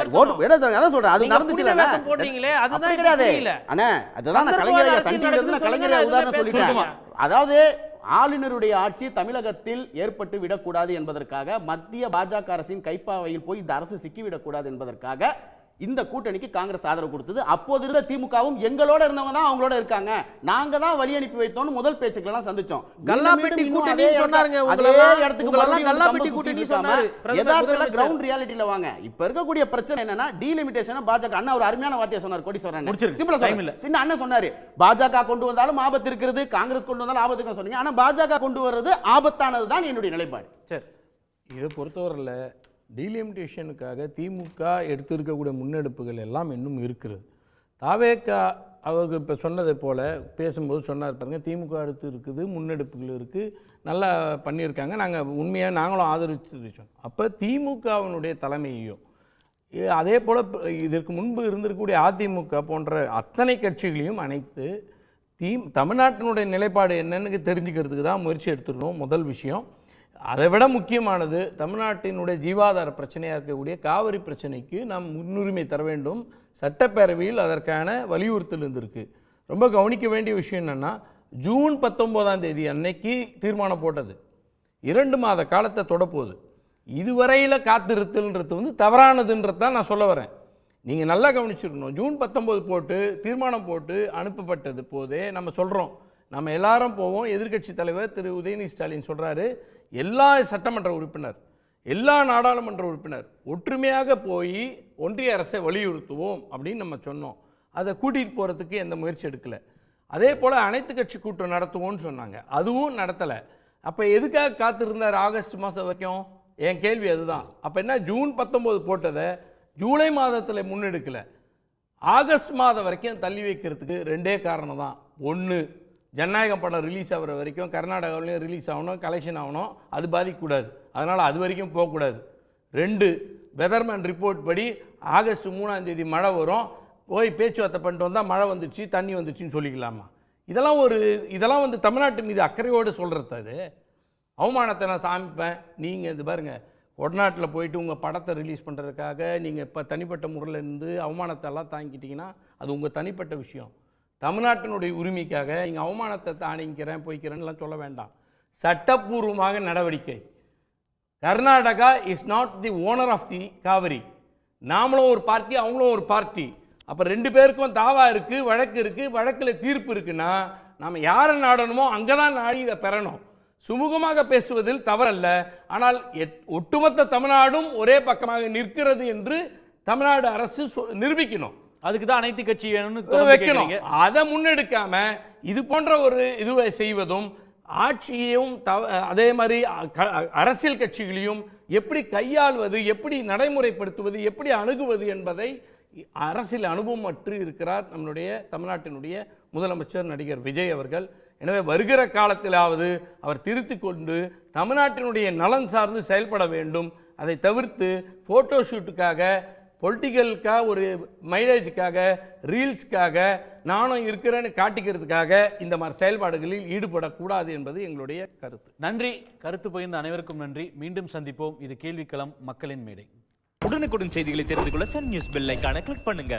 அதான் சொல்றேன், அது நடந்துச்சுல போடுறீங்களே, அதுதான் கிடையாது. அண்ணா அதுதான் நான் கலைஞரை சன் டிவில இருந்து கலைஞரை உதாரணம் சொல்லிட்டேன். அதாவது ஆளுநருடைய ஆட்சி தமிழகத்தில் ஏற்பட்டு விடக்கூடாது என்பதற்காக, மத்திய பாஜக அரசின் கைப்பாவையில் போய் இந்த அரசு சிக்கிவிடக்கூடாது என்பதற்காக இந்த கூட்டணிக்கு காங்கிரஸ் ஆதரவு கொடுத்தது. அப்போது இருந்த திமுகவும் எங்களோட இருந்தவங்க தான் அவங்களோட இருக்காங்க, நாங்க தான் வழி அனுப்பி வைத்தோம்னு முதல் பேச்சுக்கள் எல்லாம் சந்திச்சோம். கல்லாப்பட்டி கூட்டணி சொன்னாருங்க, அதே இடத்துக்கு கல்லாப்பட்டி கூட்டணி சொன்னாரு. யதார்த்தத்துல கிரவுண்ட் ரியாலிட்டில வாங்க. இப்ப இருக்கக்கூடிய பிரச்சனை என்னன்னா டீலிமிட்டேஷன். பாஜக அண்ணா ஒரு அருமையான வார்த்தையை சொன்னார், கோடீஸ்வரன் சிம்பிளா சின்ன அண்ணன் சொன்னாரு, பாஜக கொண்டு வந்தாலும் ஆபத்து இருக்கிறது, காங்கிரஸ் கொண்டு வந்தாலும் ஆபத்து இருக்குன்னு சொன்னீங்க. ஆனா பாஜக கொண்டு வர்றது ஆபத்தானது தான் என்னுடைய நிலைப்பாடு. சரி, இதை பொறுத்தவரையில் டீலிமிட்டேஷனுக்காக திமுக எடுத்திருக்கக்கூடிய முன்னெடுப்புகள் எல்லாம் இன்னும் இருக்கிறது. தாவேக்கா அவர்கள் இப்போ சொன்னதை போல் பேசும்போது சொன்னார் பாருங்க, திமுக அடுத்து இருக்குது, முன்னெடுப்புகள் இருக்குது, நல்லா பண்ணியிருக்காங்க, நாங்கள் உண்மையாக நாங்களும் ஆதரித்து சொன்னோம். அப்போ திமுகவினுடைய தலைமையையும் அதே போல் இதற்கு முன்பு இருந்திருக்கக்கூடிய அதிமுக போன்ற அத்தனை கட்சிகளையும் அனைத்து தமிழ்நாட்டினுடைய நிலைப்பாடு என்னன்னு தெரிஞ்சுக்கிறதுக்கு தான் முயற்சி எடுத்துக்கணும். முதல் விஷயம். அதை விட முக்கியமானது தமிழ்நாட்டினுடைய ஜீவாதார பிரச்சனையாக இருக்கக்கூடிய காவிரி பிரச்சனைக்கு நாம் முன்னுரிமை தர வேண்டும். சட்டப்பேரவையில் அதற்கான வலியுறுத்தல் இருந்திருக்கு. ரொம்ப கவனிக்க வேண்டிய விஷயம் என்னென்னா, ஜூன் 19ஆம் தேதி அன்னைக்கு தீர்மானம் போட்டது 2 மாத காலத்தை தொடப்போகுது. இதுவரையில் காத்திருத்தல்ன்றது வந்து தவறானதுன்றது தான் நான் சொல்ல வரேன். நீங்கள் நல்லா கவனிச்சிருக்கணும். ஜூன் 19 போட்டு தீர்மானம் போட்டு அனுப்பப்பட்டது போதே நம்ம சொல்கிறோம், நம்ம எல்லாரும் போவோம். எதிர்க்கட்சி தலைவர் திரு உதயநிதி ஸ்டாலின் சொல்கிறாரு, எல்லா சட்டமன்ற உறுப்பினர், எல்லா நாடாளுமன்ற உறுப்பினர் ஒற்றுமையாக போய் ஒன்றிய அரசை வலியுறுத்துவோம் அப்படின்னு நம்ம சொன்னோம். அதை கூட்டிகிட்டு போகிறதுக்கு எந்த முயற்சி எடுக்கலை. அதே போல் அனைத்து கட்சி கூட்டம் நடத்துவோம்னு சொன்னாங்க, அதுவும் நடத்தலை. அப்போ எதுக்காக காத்திருந்தார் ஆகஸ்ட் மாதம் வரைக்கும்? என் கேள்வி அதுதான். அப்போ என்ன, ஜூன் 19 போட்டதை ஜூலை மாதத்தில் முன்னெடுக்கலை. ஆகஸ்ட் மாதம் வரைக்கும் தள்ளி வைக்கிறதுக்கு 2 காரணம் தான். ஒன்று, ஜனநாயகம் படம் ரிலீஸ் ஆகிற வரைக்கும் கர்நாடகாவிலையும் ரிலீஸ் ஆகணும், கலெக்ஷன் ஆகணும், அது பாதிக்கக்கூடாது, அதனால் அது வரைக்கும் போகக்கூடாது. 2, வெதர்மேன் ரிப்போர்ட் படி ஆகஸ்ட் 3ஆம் தேதி மழை வரும், போய் பேச்சுவார்த்தை பண்ணிட்டு வந்தால் மழை வந்துச்சு, தண்ணி வந்துச்சுன்னு சொல்லிக்கலாமா? இதெல்லாம் வந்து தமிழ்நாட்டு மீது அக்கறையோடு சொல்கிறது. அது அவமானத்தை நான் சாமிப்பேன். நீங்கள் இது பாருங்கள், உடநாட்டில் போயிட்டு உங்கள் படத்தை ரிலீஸ் பண்ணுறதுக்காக நீங்கள் இப்போ தனிப்பட்ட முறையில் இருந்து அவமானத்தை எல்லாம் தாங்கிட்டீங்கன்னா அது உங்கள் தனிப்பட்ட விஷயம். தமிழ்நாட்டினுடைய உரிமைக்காக நீங்கள் அவமானத்தை தாணிக்கிறேன் போய்க்கிறேன்னுலாம் சொல்ல வேண்டாம். சட்டப்பூர்வமாக நடவடிக்கை. Karnataka is not the owner of the Kaveri. நாமளும் ஒரு பார்ட்டி, அவங்களும் ஒரு பார்ட்டி. அப்போ 2 பேருக்கும் தாவா இருக்குது, வழக்கு இருக்குது, வழக்கில் தீர்ப்பு இருக்குன்னா நாம் யாரை நாடணுமோ அங்கே தான் நாடி இதை பெறணும். சுமூகமாக பேசுவதில் தவறல்ல. ஆனால் ஒட்டுமொத்த தமிழ்நாடும் ஒரே பக்கமாக நிற்கிறது என்று தமிழ்நாடு அரசு நிரூபிக்கணும். அதுக்கு தான் அனைத்து கட்சி வேணும்னு வைக்கணும். அதை முன்னெடுக்காம இது போன்ற ஒரு இதுவை செய்வதும், ஆட்சியையும் அதே மாதிரி அரசியல் கட்சிகளையும் எப்படி கையாள்வது, எப்படி நடைமுறைப்படுத்துவது, எப்படி அணுகுவது என்பதை அரசியல் அனுபவம் அற்று இருக்கிறார் நம்முடைய தமிழ்நாட்டினுடைய முதலமைச்சர் நடிகர் விஜய் அவர்கள். எனவே வருகிற காலத்திலாவது அவர் திருத்திக் கொண்டு தமிழ்நாட்டினுடைய நலன் சார்ந்து செயல்பட வேண்டும். அதை தவிர்த்து ஃபோட்டோ ஷூட்டுக்காக, பொலிட்டிக்கலுக்காக, ஒரு மைலேஜுக்காக, ரீல்ஸுக்காக, நானும் இருக்கிறேன்னு காட்டிக்கிறதுக்காக இந்த மாதிரி செயல்பாடுகளில் ஈடுபடக்கூடாது என்பது எங்களுடைய கருத்து. நன்றி. கருத்து பகிர்ந்த அனைவருக்கும் நன்றி. மீண்டும் சந்திப்போம். இது கேள்விக்களம், மக்களின் மேடை. உடனுக்குடன் செய்திகளை தெரிந்து கொள்ள சன் நியூஸ் பெல் ஐகானை கிளிக் பண்ணுங்க.